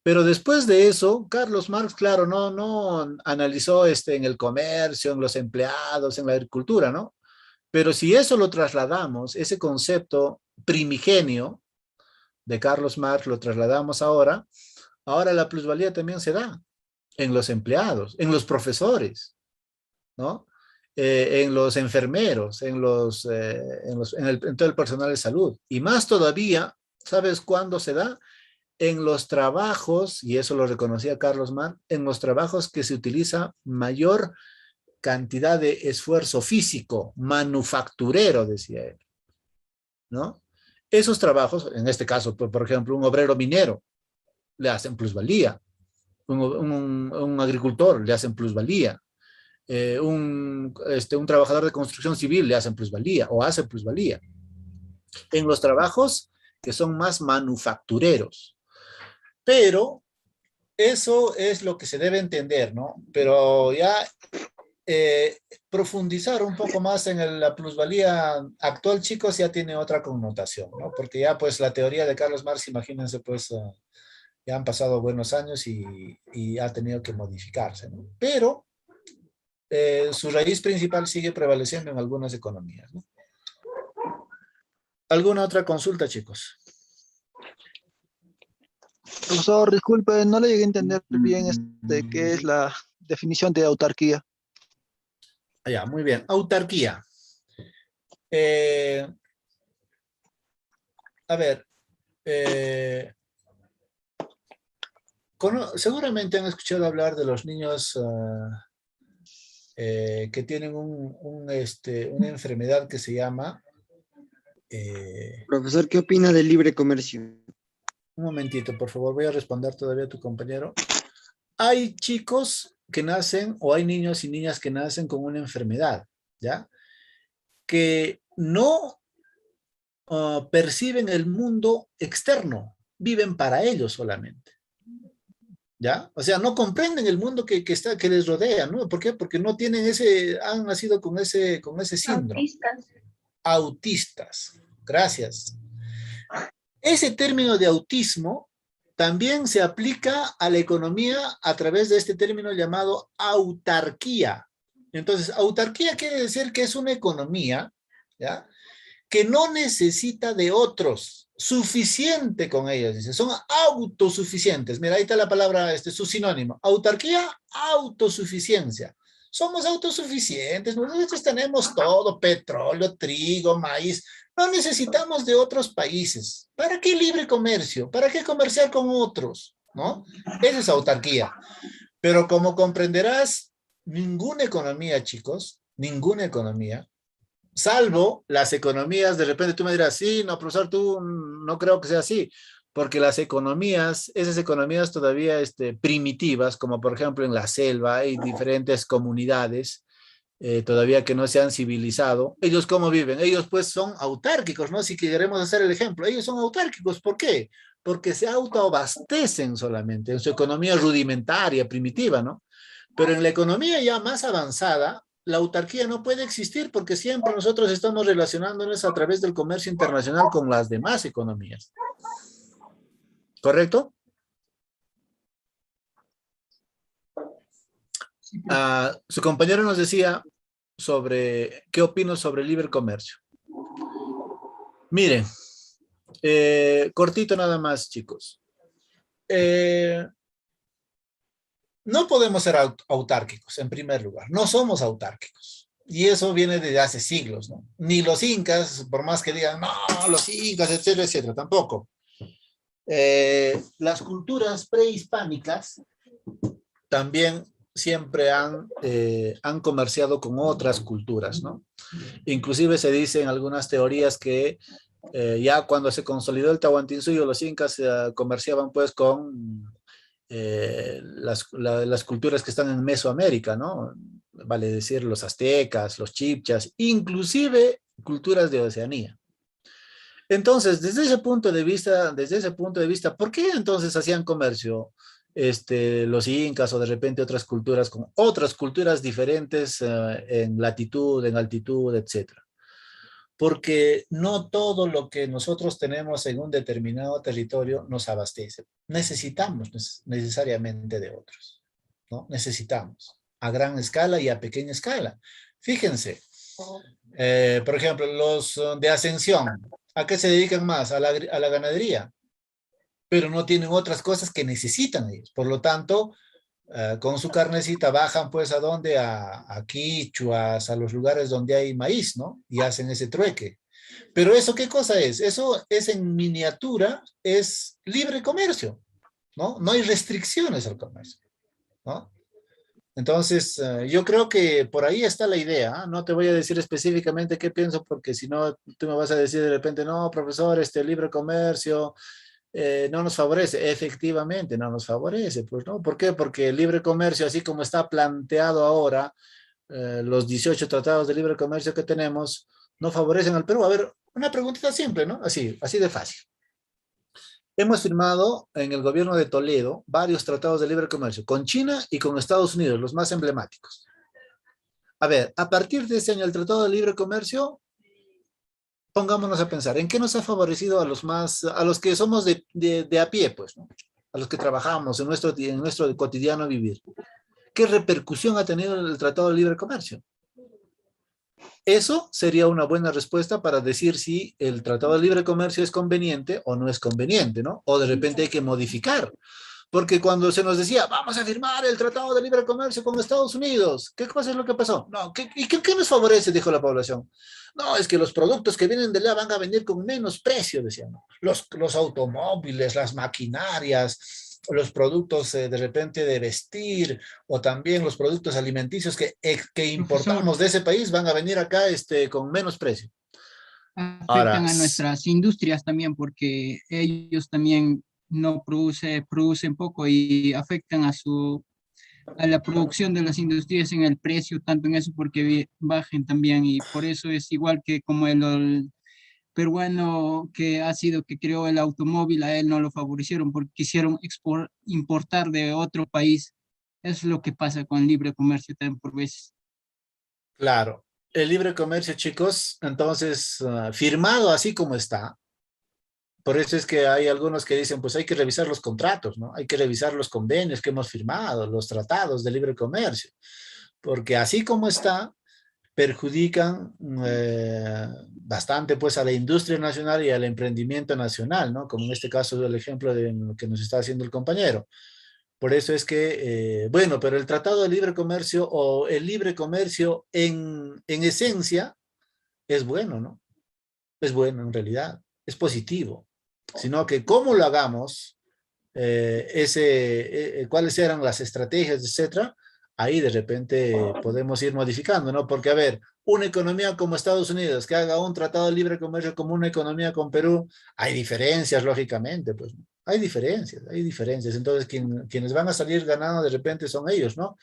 Pero después de eso, Carlos Marx, claro, no analizó en el comercio, en los empleados, en la agricultura, ¿no? Pero si eso lo trasladamos, ese concepto primigenio de Carlos Marx lo trasladamos ahora la plusvalía también se da en los empleados, en los profesores, ¿no? En los enfermeros, en todo el personal de salud. Y más todavía, ¿sabes cuándo se da? En los trabajos, y eso lo reconocía Carlos Marx, en los trabajos que se utiliza mayor cantidad de esfuerzo físico, manufacturero, decía él, ¿no? Esos trabajos, en este caso, por ejemplo, un obrero minero, le hacen plusvalía. Un agricultor, le hacen plusvalía. Un trabajador de construcción civil, le hacen plusvalía o hace plusvalía. En los trabajos que son más manufactureros. Pero eso es lo que se debe entender, ¿no? Pero ya profundizar un poco más en la plusvalía actual, chicos, ya tiene otra connotación, ¿no? Porque ya pues la teoría de Carlos Marx, imagínense, pues ya han pasado buenos años y ha tenido que modificarse, ¿no? Pero su raíz principal sigue prevaleciendo en algunas economías, ¿no? ¿Alguna otra consulta, chicos? Profesor, disculpe, no le llegué a entender bien qué es la definición de autarquía. Ya, muy bien. Autarquía. A ver, seguramente han escuchado hablar de los niños que tienen una enfermedad que se llama... Profesor, ¿qué opina del libre comercio? Un momentito, por favor, voy a responder todavía a tu compañero. Hay chicos que nacen, o hay niños y niñas que nacen con una enfermedad, ¿ya? Que no perciben el mundo externo, viven para ellos solamente. ¿Ya? O sea, no comprenden el mundo que les rodea, ¿no? ¿Por qué? Porque no tienen han nacido con ese síndrome. Autistas. Autistas. Gracias. Ese término de autismo también se aplica a la economía a través de este término llamado autarquía. Entonces, autarquía quiere decir que es una economía, ¿ya?, que no necesita de otros, suficiente con ellos, dice, son autosuficientes. Mira, ahí está la palabra, su sinónimo. Autarquía, autosuficiencia. Somos autosuficientes, nosotros tenemos todo, petróleo, trigo, maíz, no necesitamos de otros países. ¿Para qué libre comercio? ¿Para qué comerciar con otros? ¿No? Esa es autarquía. Pero como comprenderás, ninguna economía, chicos, ninguna economía, salvo las economías, de repente tú me dirás, sí, no, profesor, tú no creo que sea así, porque las economías, esas economías todavía primitivas, como por ejemplo en la selva, hay diferentes comunidades todavía que no se han civilizado. ¿Ellos cómo viven? Ellos pues son autárquicos, ¿no? Si queremos hacer el ejemplo, ellos son autárquicos. ¿Por qué? Porque se autoabastecen solamente en su economía rudimentaria, primitiva, ¿no? Pero en la economía ya más avanzada, la autarquía no puede existir porque siempre nosotros estamos relacionándonos a través del comercio internacional con las demás economías. ¿Correcto? Su compañero nos decía sobre qué opino sobre el libre comercio. Miren, cortito nada más, chicos. No podemos ser autárquicos, en primer lugar. No somos autárquicos. Y eso viene desde hace siglos, ¿no? Ni los incas, por más que digan, no, los incas, etcétera, etcétera, tampoco. Las culturas prehispánicas también siempre han comerciado con otras culturas, ¿no? Inclusive se dice en algunas teorías que ya cuando se consolidó el Tahuantinsuyo, los incas comerciaban pues con las culturas que están en Mesoamérica, ¿no? Vale decir los aztecas, los chibchas, inclusive culturas de Oceanía. Entonces, desde ese punto de vista, ¿por qué entonces hacían comercio los incas o de repente otras culturas con otras culturas diferentes en latitud, en altitud, etcétera? Porque no todo lo que nosotros tenemos en un determinado territorio nos abastece. Necesitamos necesariamente de otros, ¿no? Necesitamos a gran escala y a pequeña escala. Fíjense, por ejemplo, los de Ascensión, ¿a qué se dedican más? A la ganadería, pero no tienen otras cosas que necesitan ellos. Por lo tanto, con su carnecita bajan pues ¿a dónde? A Quichuas, a los lugares donde hay maíz, ¿no? Y hacen ese trueque. Pero eso, ¿qué cosa es? Eso es en miniatura, es libre comercio, ¿no? No hay restricciones al comercio, ¿no? Entonces, yo creo que por ahí está la idea, ¿eh? No te voy a decir específicamente qué pienso, porque si no, tú me vas a decir de repente, no, profesor, libre comercio no nos favorece. Efectivamente, no nos favorece, pues, ¿no? ¿Por qué? Porque el libre comercio, así como está planteado ahora, los 18 tratados de libre comercio que tenemos, no favorecen al Perú. A ver, una preguntita simple, ¿no? Así de fácil. Hemos firmado en el gobierno de Toledo varios tratados de libre comercio con China y con Estados Unidos, los más emblemáticos. A ver, a partir de ese año, el tratado de libre comercio, pongámonos a pensar, ¿en qué nos ha favorecido a los que somos de a pie, pues, ¿no? A los que trabajamos en nuestro cotidiano vivir? ¿Qué repercusión ha tenido el Tratado de Libre Comercio? Eso sería una buena respuesta para decir si el Tratado de Libre Comercio es conveniente o no es conveniente, ¿no? O de repente hay que modificar. Porque cuando se nos decía, vamos a firmar el Tratado de Libre Comercio con Estados Unidos, ¿qué cosa es lo que pasó? No, ¿qué nos favorece? Dijo la población. No, es que los productos que vienen de allá van a venir con menos precio, decían. Los automóviles, las maquinarias, los productos de repente de vestir, o también los productos alimenticios que importamos de ese país van a venir acá con menos precio. Afectan a nuestras industrias también, porque ellos también no producen poco y afectan a la producción de las industrias en el precio, tanto en eso porque bajen también, y por eso es igual que como peruano que ha sido que creó el automóvil, a él no lo favorecieron porque quisieron importar de otro país. Es lo que pasa con el libre comercio también por veces. Claro. El libre comercio, chicos, entonces, firmado así como está. Por eso es que hay algunos que dicen, pues hay que revisar los contratos, ¿no? Hay que revisar los convenios que hemos firmado, los tratados de libre comercio. Porque así como está, perjudican bastante pues a la industria nacional y al emprendimiento nacional, ¿no? Como en este caso el ejemplo de lo que nos está haciendo el compañero. Por eso es que, bueno, pero el Tratado de Libre Comercio o el libre comercio en esencia es bueno, ¿no? Es bueno en realidad, es positivo. Sino que cómo lo hagamos, cuáles eran las estrategias, etcétera, ahí de repente podemos ir modificando, ¿no? Porque, a ver, una economía como Estados Unidos que haga un tratado de libre comercio como una economía con Perú, hay diferencias, lógicamente, pues, ¿no? Hay diferencias, hay diferencias. Entonces, quienes van a salir ganando de repente son ellos, ¿no?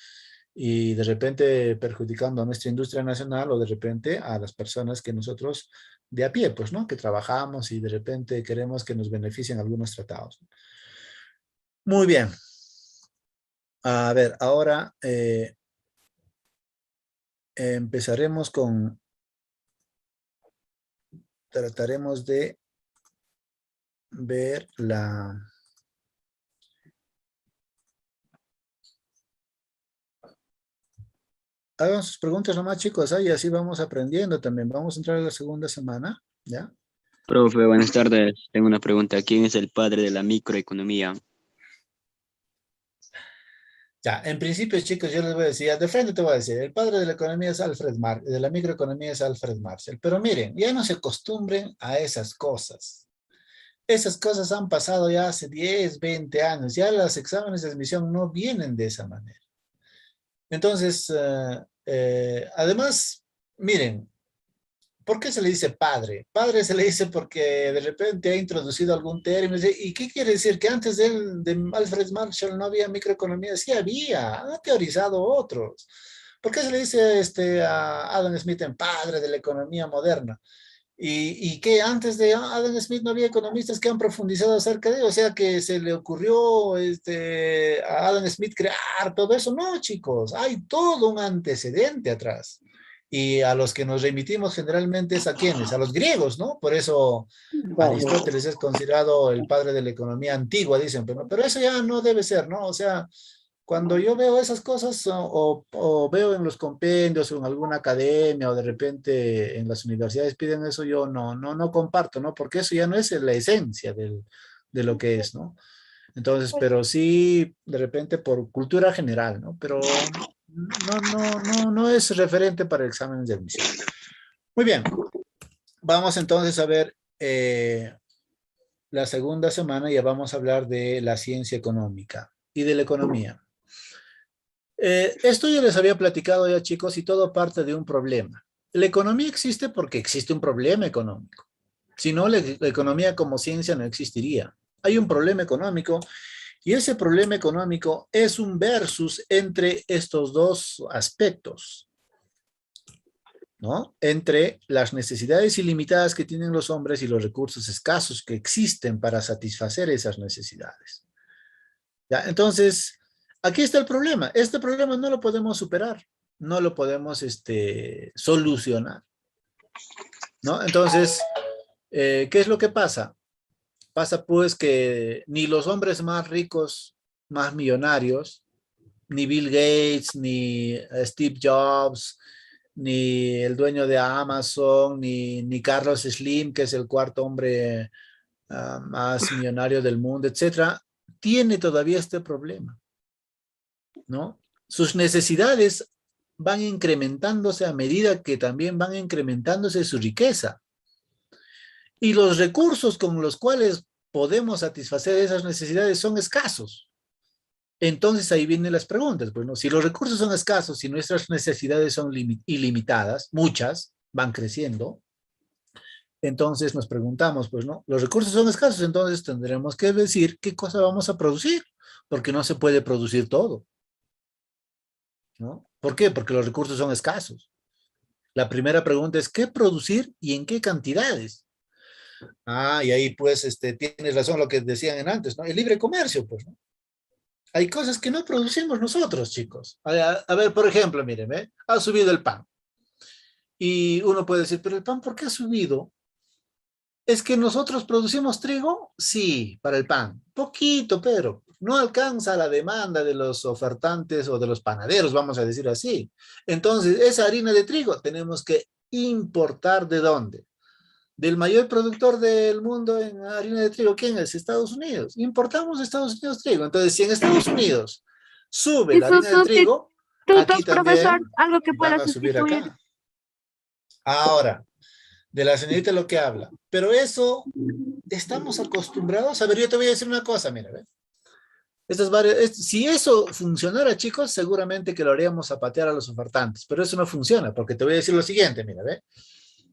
Y de repente perjudicando a nuestra industria nacional o de repente a las personas que nosotros de a pie, pues, ¿no? Que trabajamos y de repente queremos que nos beneficien algunos tratados. Muy bien. A ver, ahora empezaremos con, trataremos de ver la... Hagan sus preguntas nomás, chicos, y así vamos aprendiendo también. Vamos a entrar a la segunda semana, ¿ya? Profe, buenas tardes. Tengo una pregunta. ¿Quién es el padre de la microeconomía? Ya, en principio, chicos, yo les voy a decir, de frente te voy a decir, el padre de la economía es Alfred Marshall, de la microeconomía es Alfred Marshall. Pero miren, ya no se acostumbren a esas cosas. Esas cosas han pasado ya hace 10, 20 años. Ya los exámenes de admisión no vienen de esa manera. Entonces, además, miren, ¿por qué se le dice padre? Padre se le dice porque de repente ha introducido algún término. ¿Y qué quiere decir? Que antes de Alfred Marshall no había microeconomía. Sí había, ha teorizado otros. ¿Por qué se le dice a Adam Smith en padre de la economía moderna? Y que antes de Adam Smith no había economistas que han profundizado acerca de ello, o sea que se le ocurrió a Adam Smith crear todo eso. No, chicos, hay todo un antecedente atrás. Y a los que nos remitimos generalmente es a quienes, a los griegos, ¿no? Por eso Aristóteles es considerado el padre de la economía antigua, dicen, pero eso ya no debe ser, ¿no? O sea, cuando yo veo esas cosas o veo en los compendios o en alguna academia o de repente en las universidades piden eso, yo no comparto, ¿no? Porque eso ya no es la esencia de lo que es, ¿no? Entonces, pero sí, de repente por cultura general, ¿no? Pero no es referente para exámenes de admisión. Muy bien, vamos entonces a ver la segunda semana, ya vamos a hablar de la ciencia económica y de la economía. Esto ya les había platicado ya, chicos, y todo parte de un problema. La economía existe porque existe un problema económico. Si no, la economía como ciencia no existiría. Hay un problema económico y ese problema económico es un versus entre estos dos aspectos, ¿no? Entre las necesidades ilimitadas que tienen los hombres y los recursos escasos que existen para satisfacer esas necesidades. ¿Ya? Entonces, aquí está el problema. Este problema no lo podemos superar, no lo podemos solucionar, ¿no? Entonces, ¿qué es lo que pasa? Pasa pues que ni los hombres más ricos, más millonarios, ni Bill Gates, ni Steve Jobs, ni el dueño de Amazon, ni Carlos Slim, que es el cuarto hombre más millonario del mundo, etcétera, tiene todavía este problema, ¿no? Sus necesidades van incrementándose a medida que también van incrementándose su riqueza. Y los recursos con los cuales podemos satisfacer esas necesidades son escasos. Entonces ahí vienen las preguntas. Bueno, si los recursos son escasos y nuestras necesidades son ilimitadas, muchas, van creciendo, entonces nos preguntamos, pues no, los recursos son escasos, entonces tendremos que decir qué cosa vamos a producir, porque no se puede producir todo, ¿no? ¿Por qué? Porque los recursos son escasos. La primera pregunta es, ¿qué producir y en qué cantidades? Ah, y ahí pues tienes razón lo que decían en antes, ¿no? El libre comercio, pues, ¿no? Hay cosas que no producimos nosotros, chicos. A ver, por ejemplo, miren, ¿eh? Ha subido el pan. Y uno puede decir, pero el pan, ¿por qué ha subido? ¿Es que nosotros producimos trigo? Sí, para el pan. Poquito, pero no alcanza la demanda de los ofertantes o de los panaderos, vamos a decir así. Entonces, esa harina de trigo tenemos que importar ¿de dónde? Del mayor productor del mundo en harina de trigo. ¿Quién es? Estados Unidos. Importamos de Estados Unidos trigo. Entonces, si en Estados Unidos sube Y la harina de trigo, aquí profesor, también algo que van pueda a subir sustituir. acá. Ahora, de la señorita lo que habla. Pero eso, estamos acostumbrados. A ver, yo te voy a decir una cosa, mira, ¿ve? Si eso funcionara, chicos, seguramente que lo haríamos a patear a los ofertantes, pero eso no funciona, porque te voy a decir lo siguiente, mira, ¿ve?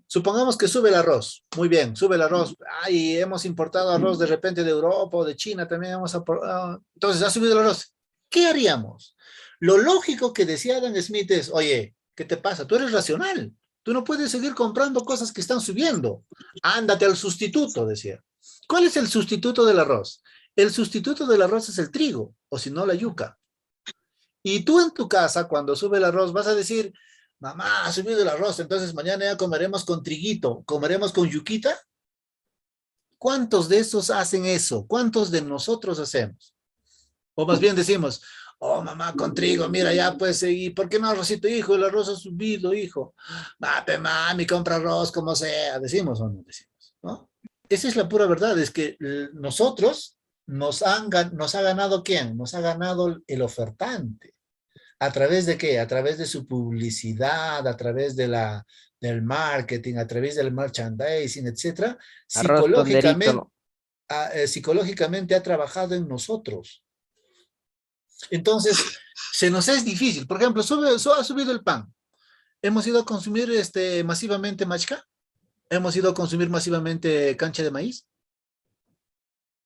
Supongamos que sube el arroz, muy bien, sube el arroz, y hemos importado arroz de repente de Europa o de China, también entonces ha subido el arroz. ¿Qué haríamos? Lo lógico que decía Adam Smith es, oye, ¿qué te pasa? Tú eres racional, tú no puedes seguir comprando cosas que están subiendo, ándate al sustituto, decía. ¿Cuál es el sustituto del arroz? El sustituto del arroz es el trigo, o si no, la yuca. Y tú en tu casa, cuando sube el arroz, vas a decir, mamá, ha subido el arroz, entonces mañana ya comeremos con triguito, comeremos con yuquita. ¿Cuántos de esos hacen eso? ¿Cuántos de nosotros hacemos? O más bien decimos, oh, mamá, con trigo, mira, ya pues, ¿y por qué no arrocito, hijo? El arroz ha subido, hijo. Mami, compra arroz como sea. ¿Decimos o no decimos? ¿No? Esa es la pura verdad, es que nosotros nos ha ganado ¿quién? Nos ha ganado el ofertante. ¿A través de qué? A través de su publicidad, a través del marketing, a través del merchandising, etcétera. Arroz tonderito. Psicológicamente ha trabajado en nosotros. Entonces, se nos es difícil. Por ejemplo, ha subido el pan. ¿Hemos ido a consumir masivamente machca? ¿Hemos ido a consumir masivamente cancha de maíz?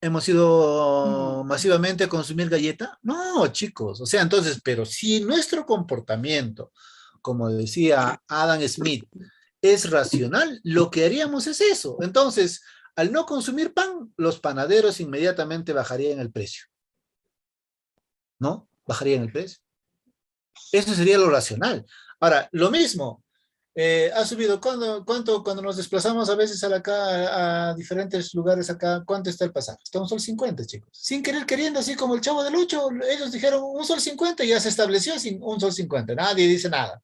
¿Hemos ido masivamente a consumir galleta? No, chicos. O sea, entonces, pero si nuestro comportamiento, como decía Adam Smith, es racional, lo que haríamos es eso. Entonces, al no consumir pan, los panaderos inmediatamente bajarían el precio. ¿No? Bajarían el precio. Eso sería lo racional. Ahora, lo mismo, ha subido, cuando nos desplazamos a veces a diferentes lugares acá, ¿cuánto está el pasaje? Está $1.50, chicos. Sin querer queriendo, así como el Chavo del Ocho, ellos dijeron $1.50 y ya se estableció sin $1.50. Nadie dice nada.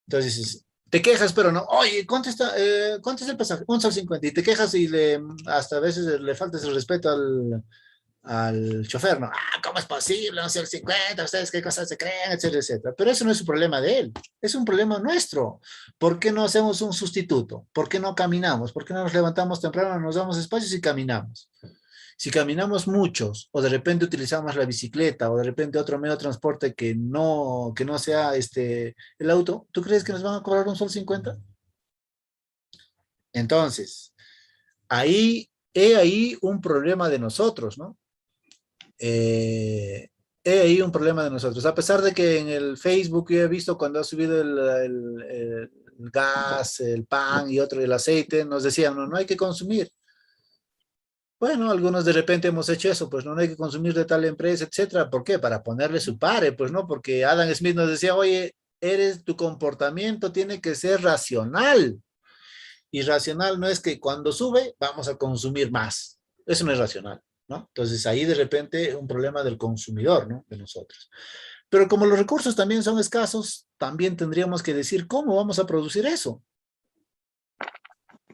Entonces, te quejas, pero no, oye, ¿cuánto es el pasaje? $1.50. Y te quejas y hasta a veces le faltas el respeto al chofer, ¿no? ¿Cómo es posible? $1.50, ustedes qué cosas se creen, etcétera, etcétera. Pero eso no es un problema de él, es un problema nuestro. ¿Por qué no hacemos un sustituto? ¿Por qué no caminamos? ¿Por qué no nos levantamos temprano, nos damos espacios y caminamos? Si caminamos muchos, o de repente utilizamos la bicicleta, o de repente otro medio de transporte que no sea el auto, ¿tú crees que nos van a cobrar $1.50? Entonces, he ahí un problema de nosotros, ¿no? He ahí un problema de nosotros. A pesar de que en el Facebook yo he visto cuando ha subido el gas, el pan y el aceite, nos decían, no hay que consumir. Bueno, algunos de repente hemos hecho eso, pues no hay que consumir de tal empresa, etcétera. ¿Por qué? Para ponerle su pare, pues no, porque Adam Smith nos decía, oye, tu comportamiento tiene que ser racional. Y racional no es que cuando sube vamos a consumir más. Eso no es racional, ¿no? Entonces ahí de repente un problema del consumidor, ¿no? De nosotros. Pero como los recursos también son escasos, también tendríamos que decir cómo vamos a producir eso,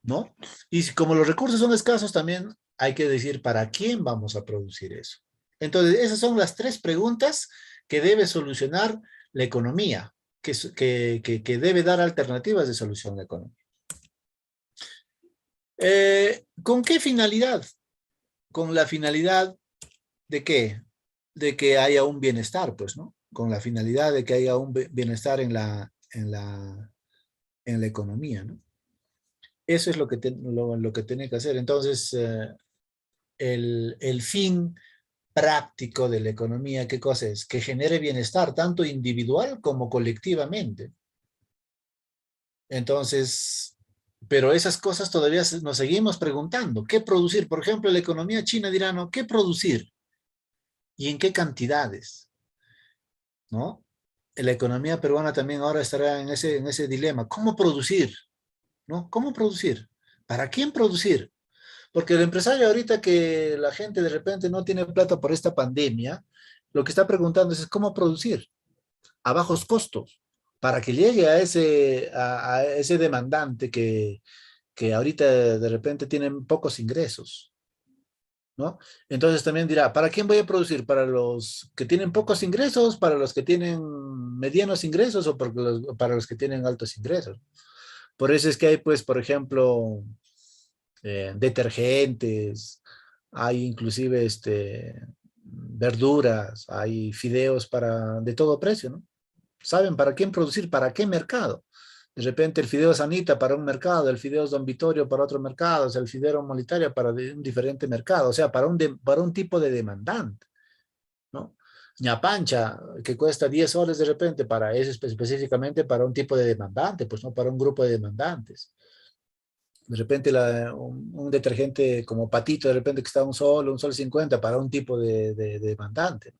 ¿no? Y como los recursos son escasos, también hay que decir para quién vamos a producir eso. Entonces, esas son las 3 preguntas que debe solucionar la economía, que debe dar alternativas de solución a la economía. ¿Con qué finalidad? Con la finalidad de ¿qué? De que haya un bienestar, pues, ¿no? Con la finalidad de que haya un bienestar en la economía, ¿no? Eso es lo que tiene que hacer. Entonces, el fin práctico de la economía, ¿qué cosa es? Que genere bienestar, tanto individual como colectivamente. Entonces, Pero esas cosas todavía nos seguimos preguntando. ¿Qué producir? Por ejemplo, la economía china dirá, ¿no? ¿Qué producir? ¿Y en qué cantidades? ¿No? La economía peruana también ahora estará en ese dilema. ¿Cómo producir? ¿No? ¿Cómo producir? ¿Para quién producir? Porque el empresario ahorita que la gente de repente no tiene plata por esta pandemia, lo que está preguntando es cómo producir a bajos costos para que llegue a ese demandante que ahorita de repente tienen pocos ingresos, ¿no? Entonces también dirá, ¿para quién voy a producir? ¿Para los que tienen pocos ingresos, para los que tienen medianos ingresos o para los que tienen altos ingresos? Por eso es que hay, pues, por ejemplo, detergentes, hay inclusive verduras, hay fideos de todo precio, ¿no? Saben para quién producir, para qué mercado. De repente el fideo Sanita para un mercado, el fideo Don Vittorio para otro mercado, o sea, el fideo Molitaria para un diferente mercado, o sea, para un tipo de demandante, ¿no? Ñapancha, que cuesta 10 soles de repente, para eso específicamente para un tipo de demandante, pues no para un grupo de demandantes. De repente un detergente como Patito, de repente que está un sol 50 para un tipo de demandante.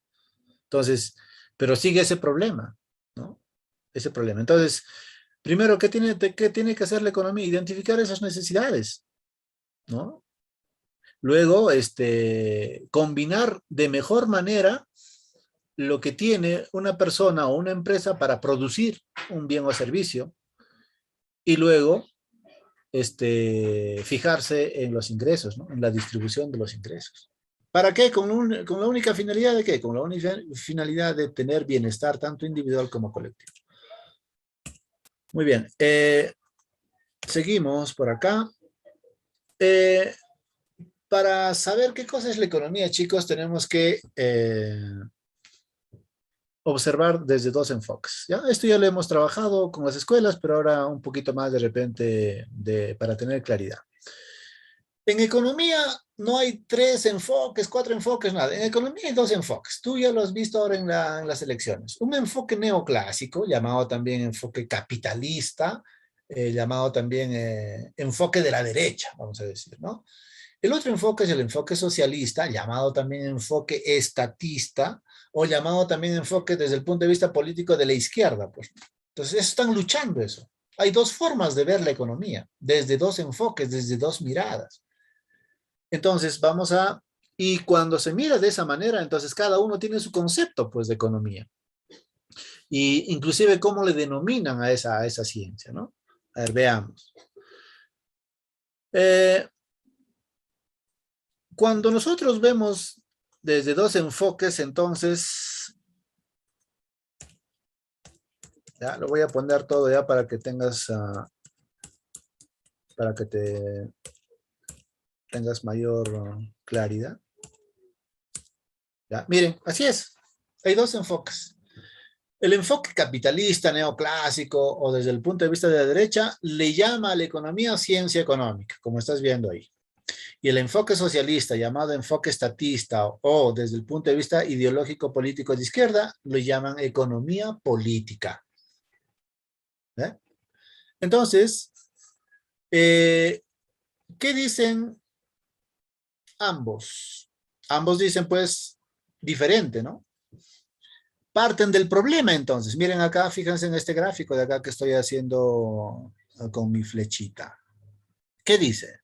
Entonces, pero sigue ese problema, ¿no? Ese problema. Entonces, primero, qué tiene que hacer la economía? Identificar esas necesidades, ¿no? Luego, combinar de mejor manera lo que tiene una persona o una empresa para producir un bien o servicio y luego, fijarse en los ingresos, ¿no? En la distribución de los ingresos. ¿Para qué? Con la única finalidad de qué? Con la única finalidad de tener bienestar tanto individual como colectivo. Muy bien. Seguimos por acá. Para saber qué cosa es la economía, chicos, tenemos que observar desde dos enfoques. ¿Ya? Esto ya lo hemos trabajado con las escuelas, pero ahora un poquito más de repente para tener claridad. En economía no hay 3 enfoques, 4 enfoques, nada. En economía hay 2 enfoques. Tú ya lo has visto ahora en las elecciones. Un enfoque neoclásico, llamado también enfoque capitalista, llamado también enfoque de la derecha, vamos a decir, ¿no? El otro enfoque es el enfoque socialista, llamado también enfoque estatista, o llamado también enfoque desde el punto de vista político de la izquierda, pues. Entonces, están luchando eso. Hay 2 formas de ver la economía, desde 2 enfoques, desde 2 miradas. Entonces, y cuando se mira de esa manera, entonces cada uno tiene su concepto, pues, de economía. Y inclusive cómo le denominan a esa ciencia, ¿no? A ver, veamos. Cuando nosotros vemos desde 2 enfoques, entonces, ya lo voy a poner todo ya para que tengas, tengas mayor claridad. ¿Ya? Miren, así es. Hay 2 enfoques. El enfoque capitalista, neoclásico, o desde el punto de vista de la derecha, le llama a la economía ciencia económica, como estás viendo ahí. Y el enfoque socialista, llamado enfoque estatista, o desde el punto de vista ideológico político de izquierda, lo llaman economía política. ¿Eh? Entonces, ¿qué dicen ambos? Ambos dicen, pues, diferente, ¿no? Parten del problema, entonces. Miren acá, fíjense en este gráfico de acá que estoy haciendo con mi flechita. ¿Qué dice?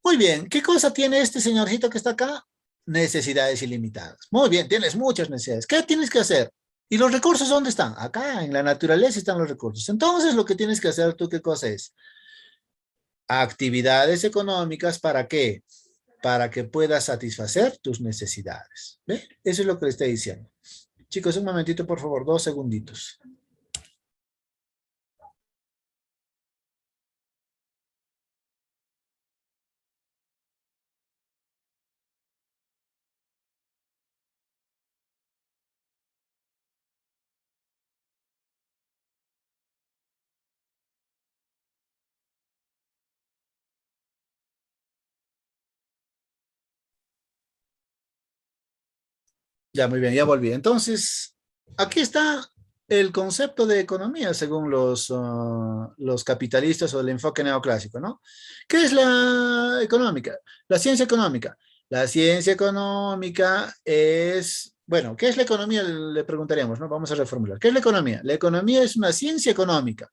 Muy bien, ¿qué cosa tiene este señorcito que está acá? Necesidades ilimitadas. Muy bien, tienes muchas necesidades. ¿Qué tienes que hacer? ¿Y los recursos dónde están? Acá, en la naturaleza están los recursos. Entonces, lo que tienes que hacer tú, ¿qué cosa es? Actividades económicas, ¿para qué? Para que puedas satisfacer tus necesidades. ¿Ve? Eso es lo que le estoy diciendo. Chicos, un momentito, por favor, 2 segunditos. Ya, muy bien, ya volví. Entonces, aquí está el concepto de economía según los capitalistas o el enfoque neoclásico, ¿no? ¿Qué es la económica? La ciencia económica. La ciencia económica es, bueno, ¿qué es la economía? Le preguntaríamos, ¿no? Vamos a reformular. ¿Qué es la economía? La economía es una ciencia económica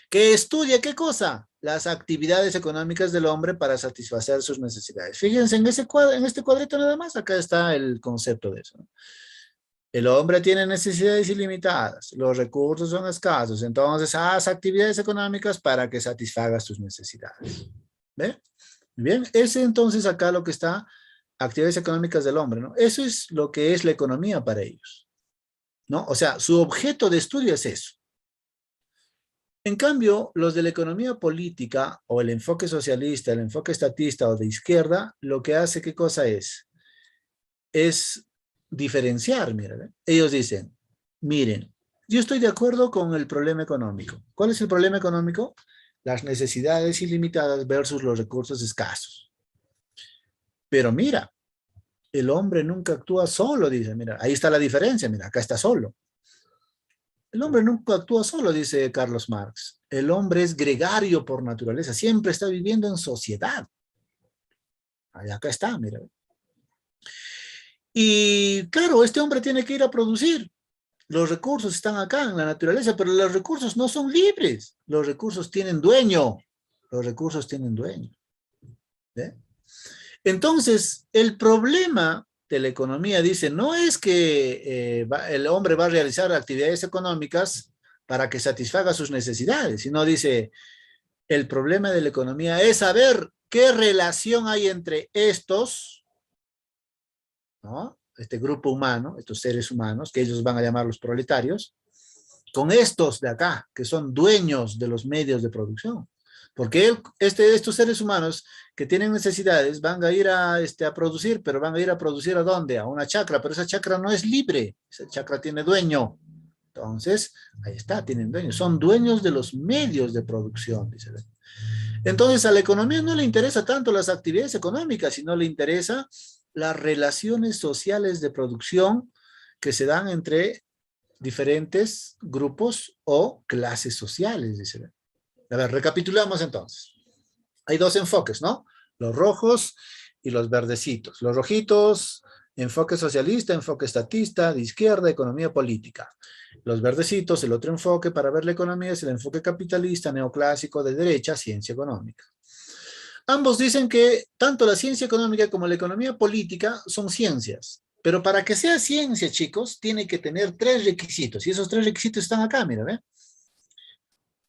que estudia, ¿qué cosa? Las actividades económicas del hombre para satisfacer sus necesidades. Fíjense en este cuadrito nada más, acá está el concepto de eso, ¿no? El hombre tiene necesidades ilimitadas, los recursos son escasos, entonces haz actividades económicas para que satisfaga sus necesidades. ¿Ve? Bien, ese entonces acá lo que está, actividades económicas del hombre, ¿no? Eso es lo que es la economía para ellos, ¿no? O sea, su objeto de estudio es eso. En cambio, los de la economía política o el enfoque socialista, el enfoque estatista o de izquierda, lo que hace, ¿qué cosa es? Es diferenciar, miren. Ellos dicen, miren, yo estoy de acuerdo con el problema económico. ¿Cuál es el problema económico? Las necesidades ilimitadas versus los recursos escasos. Pero mira, el hombre nunca actúa solo, dice, mira, ahí está la diferencia, mira, acá está solo. El hombre nunca actúa solo, dice Carlos Marx. El hombre es gregario por naturaleza, siempre está viviendo en sociedad. Ahí acá está, mira. Y claro, este hombre tiene que ir a producir. Los recursos están acá en la naturaleza, pero los recursos no son libres. Los recursos tienen dueño. Los recursos tienen dueño. ¿Ve? Entonces, el problema de la economía, dice, no es que el hombre va a realizar actividades económicas para que satisfaga sus necesidades, sino dice, el problema de la economía es saber qué relación hay entre estos, ¿no? Este grupo humano, estos seres humanos, que ellos van a llamar los proletarios, con estos de acá, que son dueños de los medios de producción. Porque estos seres humanos que tienen necesidades van a ir a producir, pero van a ir a producir ¿a dónde? A una chacra, pero esa chacra no es libre, esa chacra tiene dueño. Entonces, ahí está, tienen dueños, son dueños de los medios de producción, dice. Entonces, a la economía no le interesa tanto las actividades económicas, sino le interesa las relaciones sociales de producción que se dan entre diferentes grupos o clases sociales, dice. A ver, recapitulamos entonces. Hay dos enfoques, ¿no? Los rojos y los verdecitos. Los rojitos, enfoque socialista, enfoque estatista, de izquierda, economía política. Los verdecitos, el otro enfoque para ver la economía es el enfoque capitalista, neoclásico, de derecha, ciencia económica. Ambos dicen que tanto la ciencia económica como la economía política son ciencias. Pero para que sea ciencia, chicos, tiene que tener 3 requisitos. Y esos 3 requisitos están acá, mira, ¿ve?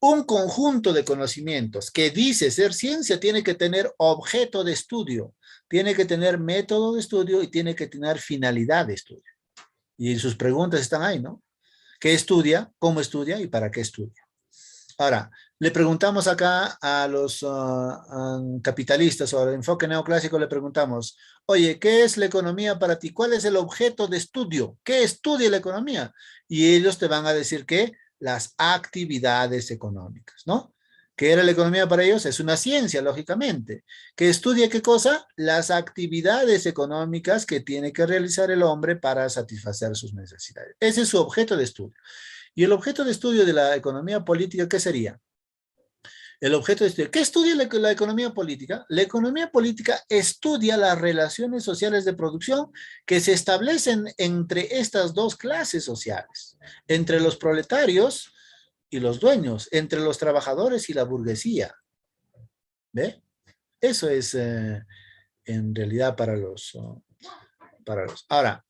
Un conjunto de conocimientos que dice ser ciencia tiene que tener objeto de estudio, tiene que tener método de estudio y tiene que tener finalidad de estudio. Y sus preguntas están ahí, ¿no? ¿Qué estudia? ¿Cómo estudia? ¿Y para qué estudia? Ahora, le preguntamos acá a los capitalistas o al enfoque neoclásico, le preguntamos, oye, ¿qué es la economía para ti? ¿Cuál es el objeto de estudio? ¿Qué estudia la economía? Y ellos te van a decir que las actividades económicas, ¿no? ¿Qué era la economía para ellos? Es una ciencia, lógicamente. ¿Que estudia qué cosa? Las actividades económicas que tiene que realizar el hombre para satisfacer sus necesidades. Ese es su objeto de estudio. ¿Y el objeto de estudio de la economía política qué sería? El objeto de estudio. ¿Qué estudia la economía política? La economía política estudia las relaciones sociales de producción que se establecen entre estas dos clases sociales, entre los proletarios y los dueños, entre los trabajadores y la burguesía. ¿Ve? Eso es en realidad para los... Ahora,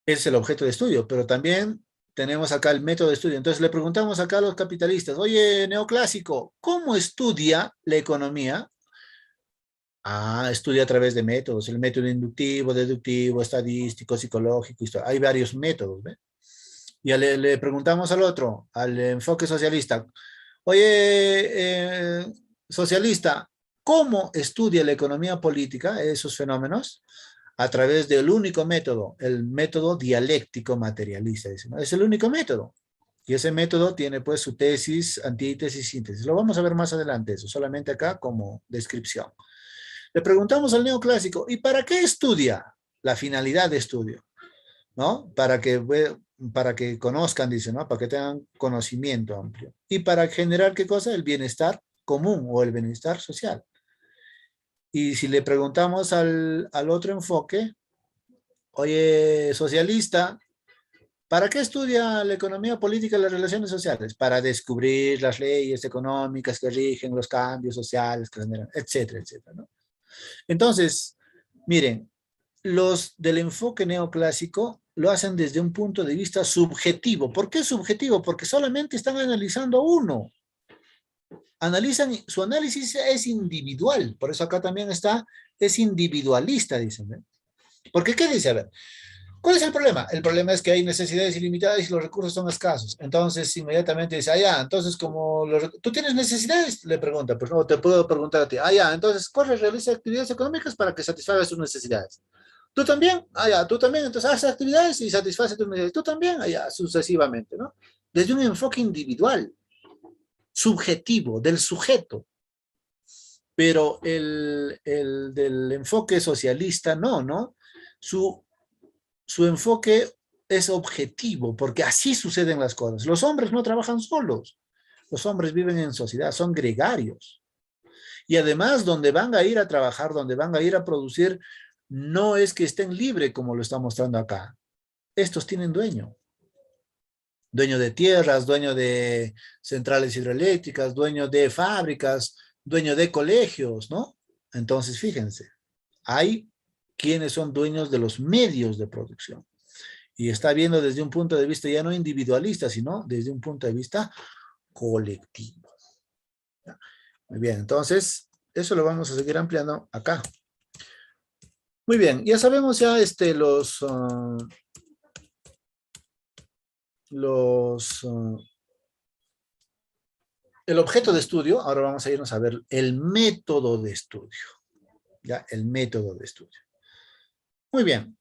ese es el objeto de estudio, pero también tenemos acá el método de estudio. Entonces le preguntamos acá a los capitalistas, oye, neoclásico, ¿cómo estudia la economía? Ah, estudia a través de métodos, el método inductivo, deductivo, estadístico, psicológico, hay varios métodos, ¿ve? Y le preguntamos al otro, al enfoque socialista, oye, socialista, ¿cómo estudia la economía política esos fenómenos? A través del único método, el método dialéctico materialista. Es el único método. Y ese método tiene pues su tesis, antítesis, síntesis. Lo vamos a ver más adelante eso, solamente acá como descripción. Le preguntamos al neoclásico, ¿y para qué estudia? La finalidad de estudio, ¿no? Para que para que conozcan, dice, ¿no? Para que tengan conocimiento amplio. Y para generar, ¿qué cosa? El bienestar común o el bienestar social. Y si le preguntamos al otro enfoque, oye, socialista, ¿para qué estudia la economía política y las relaciones sociales? Para descubrir las leyes económicas que rigen los cambios sociales, que generan, etcétera, etcétera, ¿no? Entonces, miren, los del enfoque neoclásico lo hacen desde un punto de vista subjetivo. ¿Por qué subjetivo? Porque solamente están analizando uno. Su análisis es individual. Por eso acá también es individualista, dicen, ¿eh? Porque, ¿qué dice? A ver, ¿cuál es el problema? El problema es que hay necesidades ilimitadas y los recursos son escasos. Entonces, inmediatamente dice, entonces como ¿tú tienes necesidades? Le pregunta, pues no, te puedo preguntar a ti. Entonces corre, realiza actividades económicas para que satisfagas tus necesidades. ¿Tú también? Tú también. Entonces haces actividades y satisface tus necesidades. ¿Tú también? Sucesivamente, ¿no? Desde un enfoque individual, subjetivo, del sujeto. Pero el del enfoque socialista, no. Su enfoque es objetivo, porque así suceden las cosas. Los hombres no trabajan solos. Los hombres viven en sociedad, son gregarios. Y además, donde van a ir a trabajar, donde van a ir a producir, no es que estén libres como lo está mostrando acá. Estos tienen dueño. Dueño de tierras, dueño de centrales hidroeléctricas, dueño de fábricas, dueño de colegios, ¿no? Entonces, fíjense, hay quienes son dueños de los medios de producción. Y está viendo desde un punto de vista ya no individualista, sino desde un punto de vista colectivo. Muy bien, entonces, eso lo vamos a seguir ampliando acá. Muy bien, ya sabemos ya el objeto de estudio. Ahora vamos a irnos a ver el método de estudio. ¿Ya? El método de estudio. Muy bien.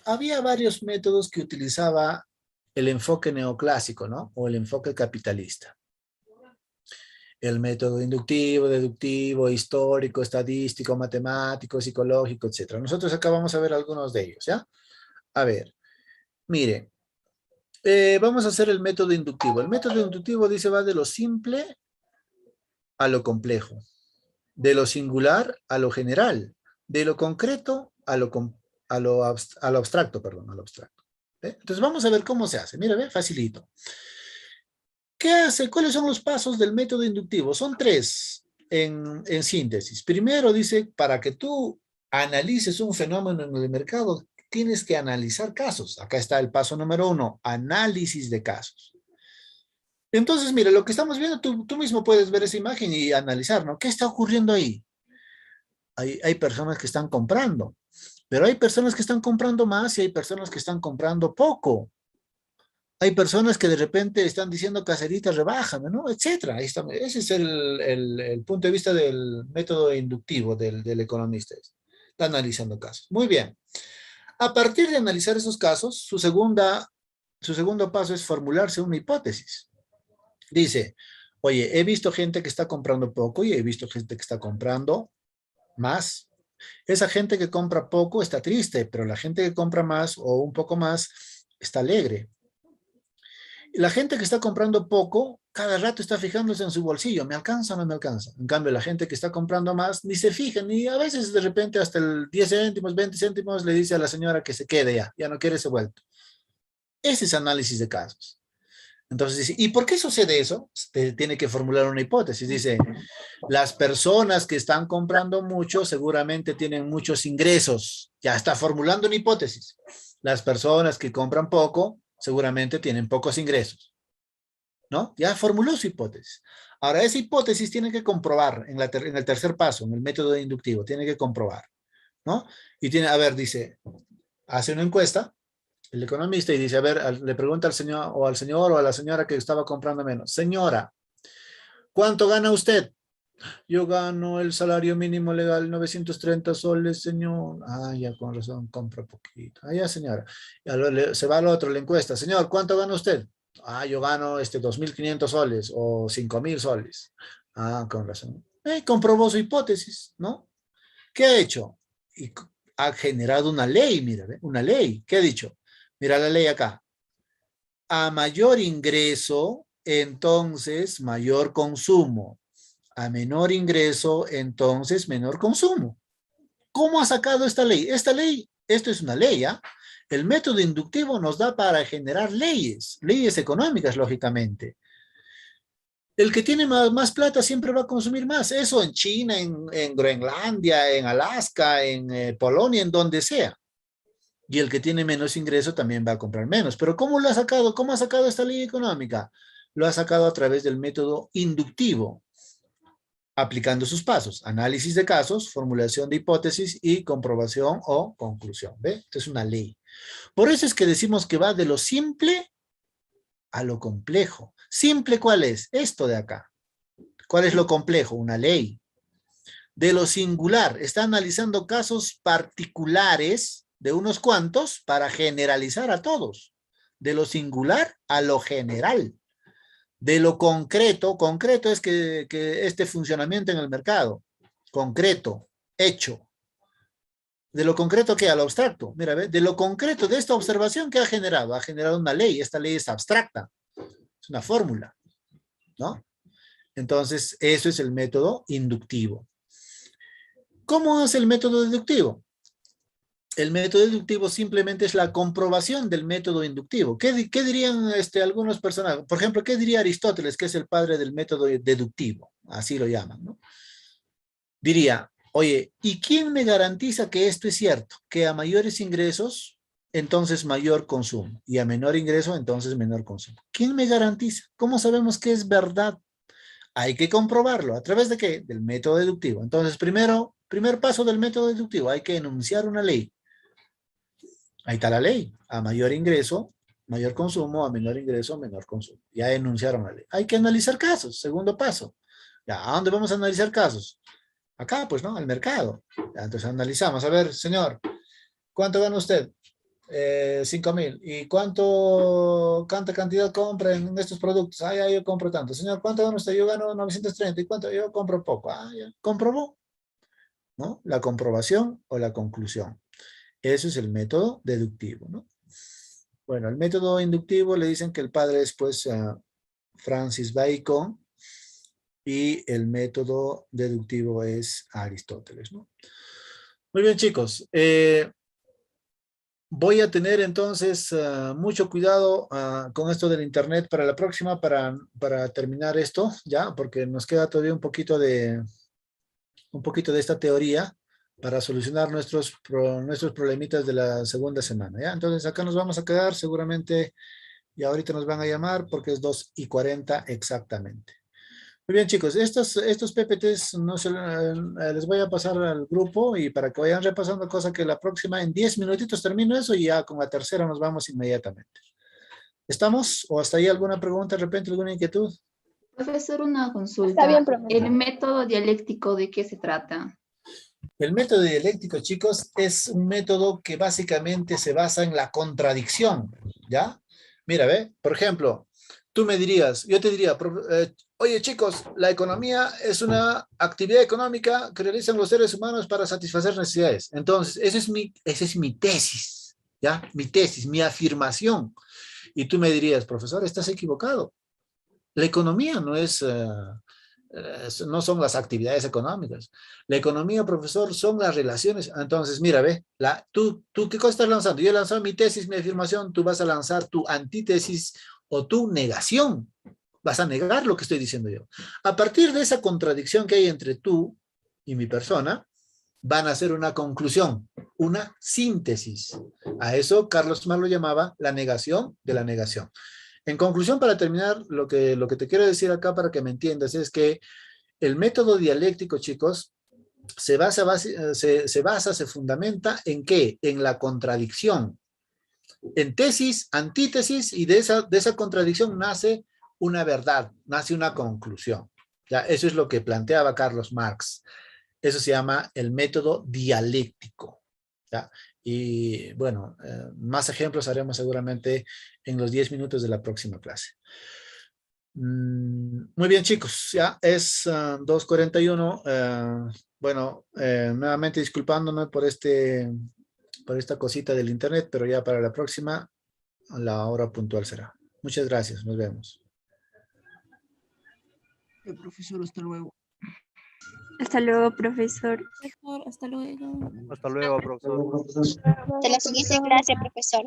Había varios métodos que utilizaba el enfoque neoclásico, ¿no? O el enfoque capitalista. El método inductivo, deductivo, histórico, estadístico, matemático, psicológico, etc. Nosotros acá vamos a ver algunos de ellos, ¿ya? A ver, mire, vamos a hacer el método inductivo. El método inductivo dice va de lo simple a lo complejo, de lo singular a lo general, de lo concreto a lo abstracto, perdón, a lo abstracto. Entonces vamos a ver cómo se hace. Mira, ve, facilito. ¿Qué hace? ¿Cuáles son los pasos del método inductivo? Son 3 en síntesis. Primero dice, para que tú analices un fenómeno en el mercado, tienes que analizar casos. Acá está el paso número 1, análisis de casos. Entonces, mira, lo que estamos viendo, tú mismo puedes ver esa imagen y analizar, ¿no? ¿Qué está ocurriendo ahí? Hay personas que están comprando, pero hay personas que están comprando más y hay personas que están comprando poco. Hay personas que de repente están diciendo caserita, rebájame, ¿no? Etcétera. Ahí está. Ese es el punto de vista del método inductivo del economista. Está analizando casos. Muy bien. A partir de analizar esos casos, su segundo paso es formularse una hipótesis. Dice, oye, he visto gente que está comprando poco y he visto gente que está comprando más. Esa gente que compra poco está triste, pero la gente que compra más o un poco más está alegre. La gente que está comprando poco, cada rato está fijándose en su bolsillo, ¿me alcanza o no me alcanza? En cambio, la gente que está comprando más, ni se fija, ni a veces de repente hasta el 10 céntimos, 20 céntimos, le dice a la señora que se quede ya no quiere ese vuelto. Ese es análisis de casos. Entonces dice, ¿y por qué sucede eso? Tiene que formular una hipótesis. Dice, las personas que están comprando mucho seguramente tienen muchos ingresos. Ya está formulando una hipótesis. Las personas que compran poco seguramente tienen pocos ingresos, ¿no? Ya formuló su hipótesis. Ahora, esa hipótesis tiene que comprobar en el tercer paso, en el método inductivo, tiene que comprobar, ¿no? Y dice, hace una encuesta, el economista, y dice, le pregunta al señor o a la señora que estaba comprando menos, señora, ¿cuánto gana usted? Yo gano el salario mínimo legal, 930 soles, señor. Ya con razón, compro poquito. Ya, señora. Se va al otro, la encuesta. Señor, ¿cuánto gana usted? Yo gano 2.500 soles o 5.000 soles. Con razón. Comprobó su hipótesis, ¿no? ¿Qué ha hecho? Y ha generado una ley, mira, ¿ve? Una ley. ¿Qué ha dicho? Mira la ley acá. A mayor ingreso, entonces mayor consumo. A menor ingreso, entonces menor consumo. ¿Cómo ha sacado esta ley? Esta ley, esto es una ley, ¿ah? El método inductivo nos da para generar leyes económicas, lógicamente. El que tiene más plata siempre va a consumir más. Eso en China, en Groenlandia, en Alaska, en Polonia, en donde sea. Y el que tiene menos ingreso también va a comprar menos. Pero ¿cómo lo ha sacado? ¿Cómo ha sacado esta ley económica? Lo ha sacado a través del método inductivo, aplicando sus pasos: análisis de casos, formulación de hipótesis y comprobación o conclusión. ¿Ve? Esto es una ley. Por eso es que decimos que va de lo simple a lo complejo. ¿Simple cuál es? Esto de acá. ¿Cuál es lo complejo? Una ley. De lo singular, está analizando casos particulares de unos cuantos para generalizar a todos. De lo singular a lo general. De lo concreto, concreto es que este funcionamiento en el mercado. Concreto, hecho. De lo concreto que a lo abstracto. Mira, ¿ve? De lo concreto de esta observación que ha generado una ley. Esta ley es abstracta. Es una fórmula, ¿no? Entonces, eso es el método inductivo. ¿Cómo es el método deductivo? El método deductivo simplemente es la comprobación del método inductivo. ¿Qué dirían algunos personajes? Por ejemplo, ¿qué diría Aristóteles, que es el padre del método deductivo? Así lo llaman, ¿no? Diría, oye, ¿y quién me garantiza que esto es cierto? Que a mayores ingresos, entonces mayor consumo. Y a menor ingreso, entonces menor consumo. ¿Quién me garantiza? ¿Cómo sabemos que es verdad? Hay que comprobarlo. ¿A través de qué? Del método deductivo. Entonces, primer paso del método deductivo, hay que enunciar una ley. Ahí está la ley. A mayor ingreso, mayor consumo; a menor ingreso, menor consumo. Ya enunciaron la ley. Hay que analizar casos. Segundo paso. Ya, ¿a dónde vamos a analizar casos? Acá, pues, ¿no? Al mercado. Ya, entonces analizamos. A ver, señor, ¿cuánto gana usted? 5,000. ¿Y cuánta cantidad compra en estos productos? Ah, ya, yo compro tanto. Señor, ¿cuánto gana usted? Yo gano 930. ¿Y cuánto? Yo compro poco. Ah, ya. ¿Comprobó? ¿No? La comprobación o la conclusión. Eso es el método deductivo, ¿no? Bueno, el método inductivo le dicen que el padre es, pues, Francis Bacon, y el método deductivo es Aristóteles, ¿no? Muy bien, chicos. Voy a tener entonces mucho cuidado con esto del internet para la próxima, para terminar esto, ¿ya? Porque nos queda todavía un poquito de esta teoría para solucionar nuestros problemitas de la segunda semana, ¿ya? Entonces acá nos vamos a quedar seguramente, y ahorita nos van a llamar porque es 2:40 exactamente. Muy bien, chicos, estos PPTs les voy a pasar al grupo y para que vayan repasando, cosa que la próxima en 10 minutitos termino eso y ya con la tercera nos vamos inmediatamente. ¿Estamos? ¿O hasta ahí alguna pregunta, de repente alguna inquietud? Profesor, una consulta. Está bien, profesor. ¿El método dialéctico de qué se trata? El método dialéctico, chicos, es un método que básicamente se basa en la contradicción, ¿ya? Mira, ve, por ejemplo, tú me dirías, yo te diría, oye, chicos, la economía es una actividad económica que realizan los seres humanos para satisfacer necesidades. Entonces, esa es mi tesis, ¿ya? Mi tesis, mi afirmación. Y tú me dirías, profesor, estás equivocado. La economía no son las actividades económicas. La economía, profesor, son las relaciones. Entonces, mira, ve, tú ¿qué cosa estás lanzando? Yo he lanzado mi tesis, mi afirmación, tú vas a lanzar tu antítesis o tu negación. Vas a negar lo que estoy diciendo yo. A partir de esa contradicción que hay entre tú y mi persona, van a hacer una conclusión, una síntesis. A eso Carlos Marx lo llamaba la negación de la negación. En conclusión, para terminar, lo que te quiero decir acá para que me entiendas es que el método dialéctico, chicos, se fundamenta ¿en qué? En la contradicción. En tesis, antítesis, y de esa contradicción nace una verdad, nace una conclusión. ¿Ya? Eso es lo que planteaba Carlos Marx. Eso se llama el método dialéctico. ¿Ya? Y bueno, más ejemplos haremos seguramente en los 10 minutos de la próxima clase. Muy bien, chicos, ya es 2:41. Bueno, nuevamente disculpándome por esta cosita del internet, pero ya para la próxima, la hora puntual será. Muchas gracias, nos vemos. Profesor, hasta luego. Hasta luego, profesor. Profesor, hasta luego. Hasta luego, profesor. Hasta la siguiente clase, profesor.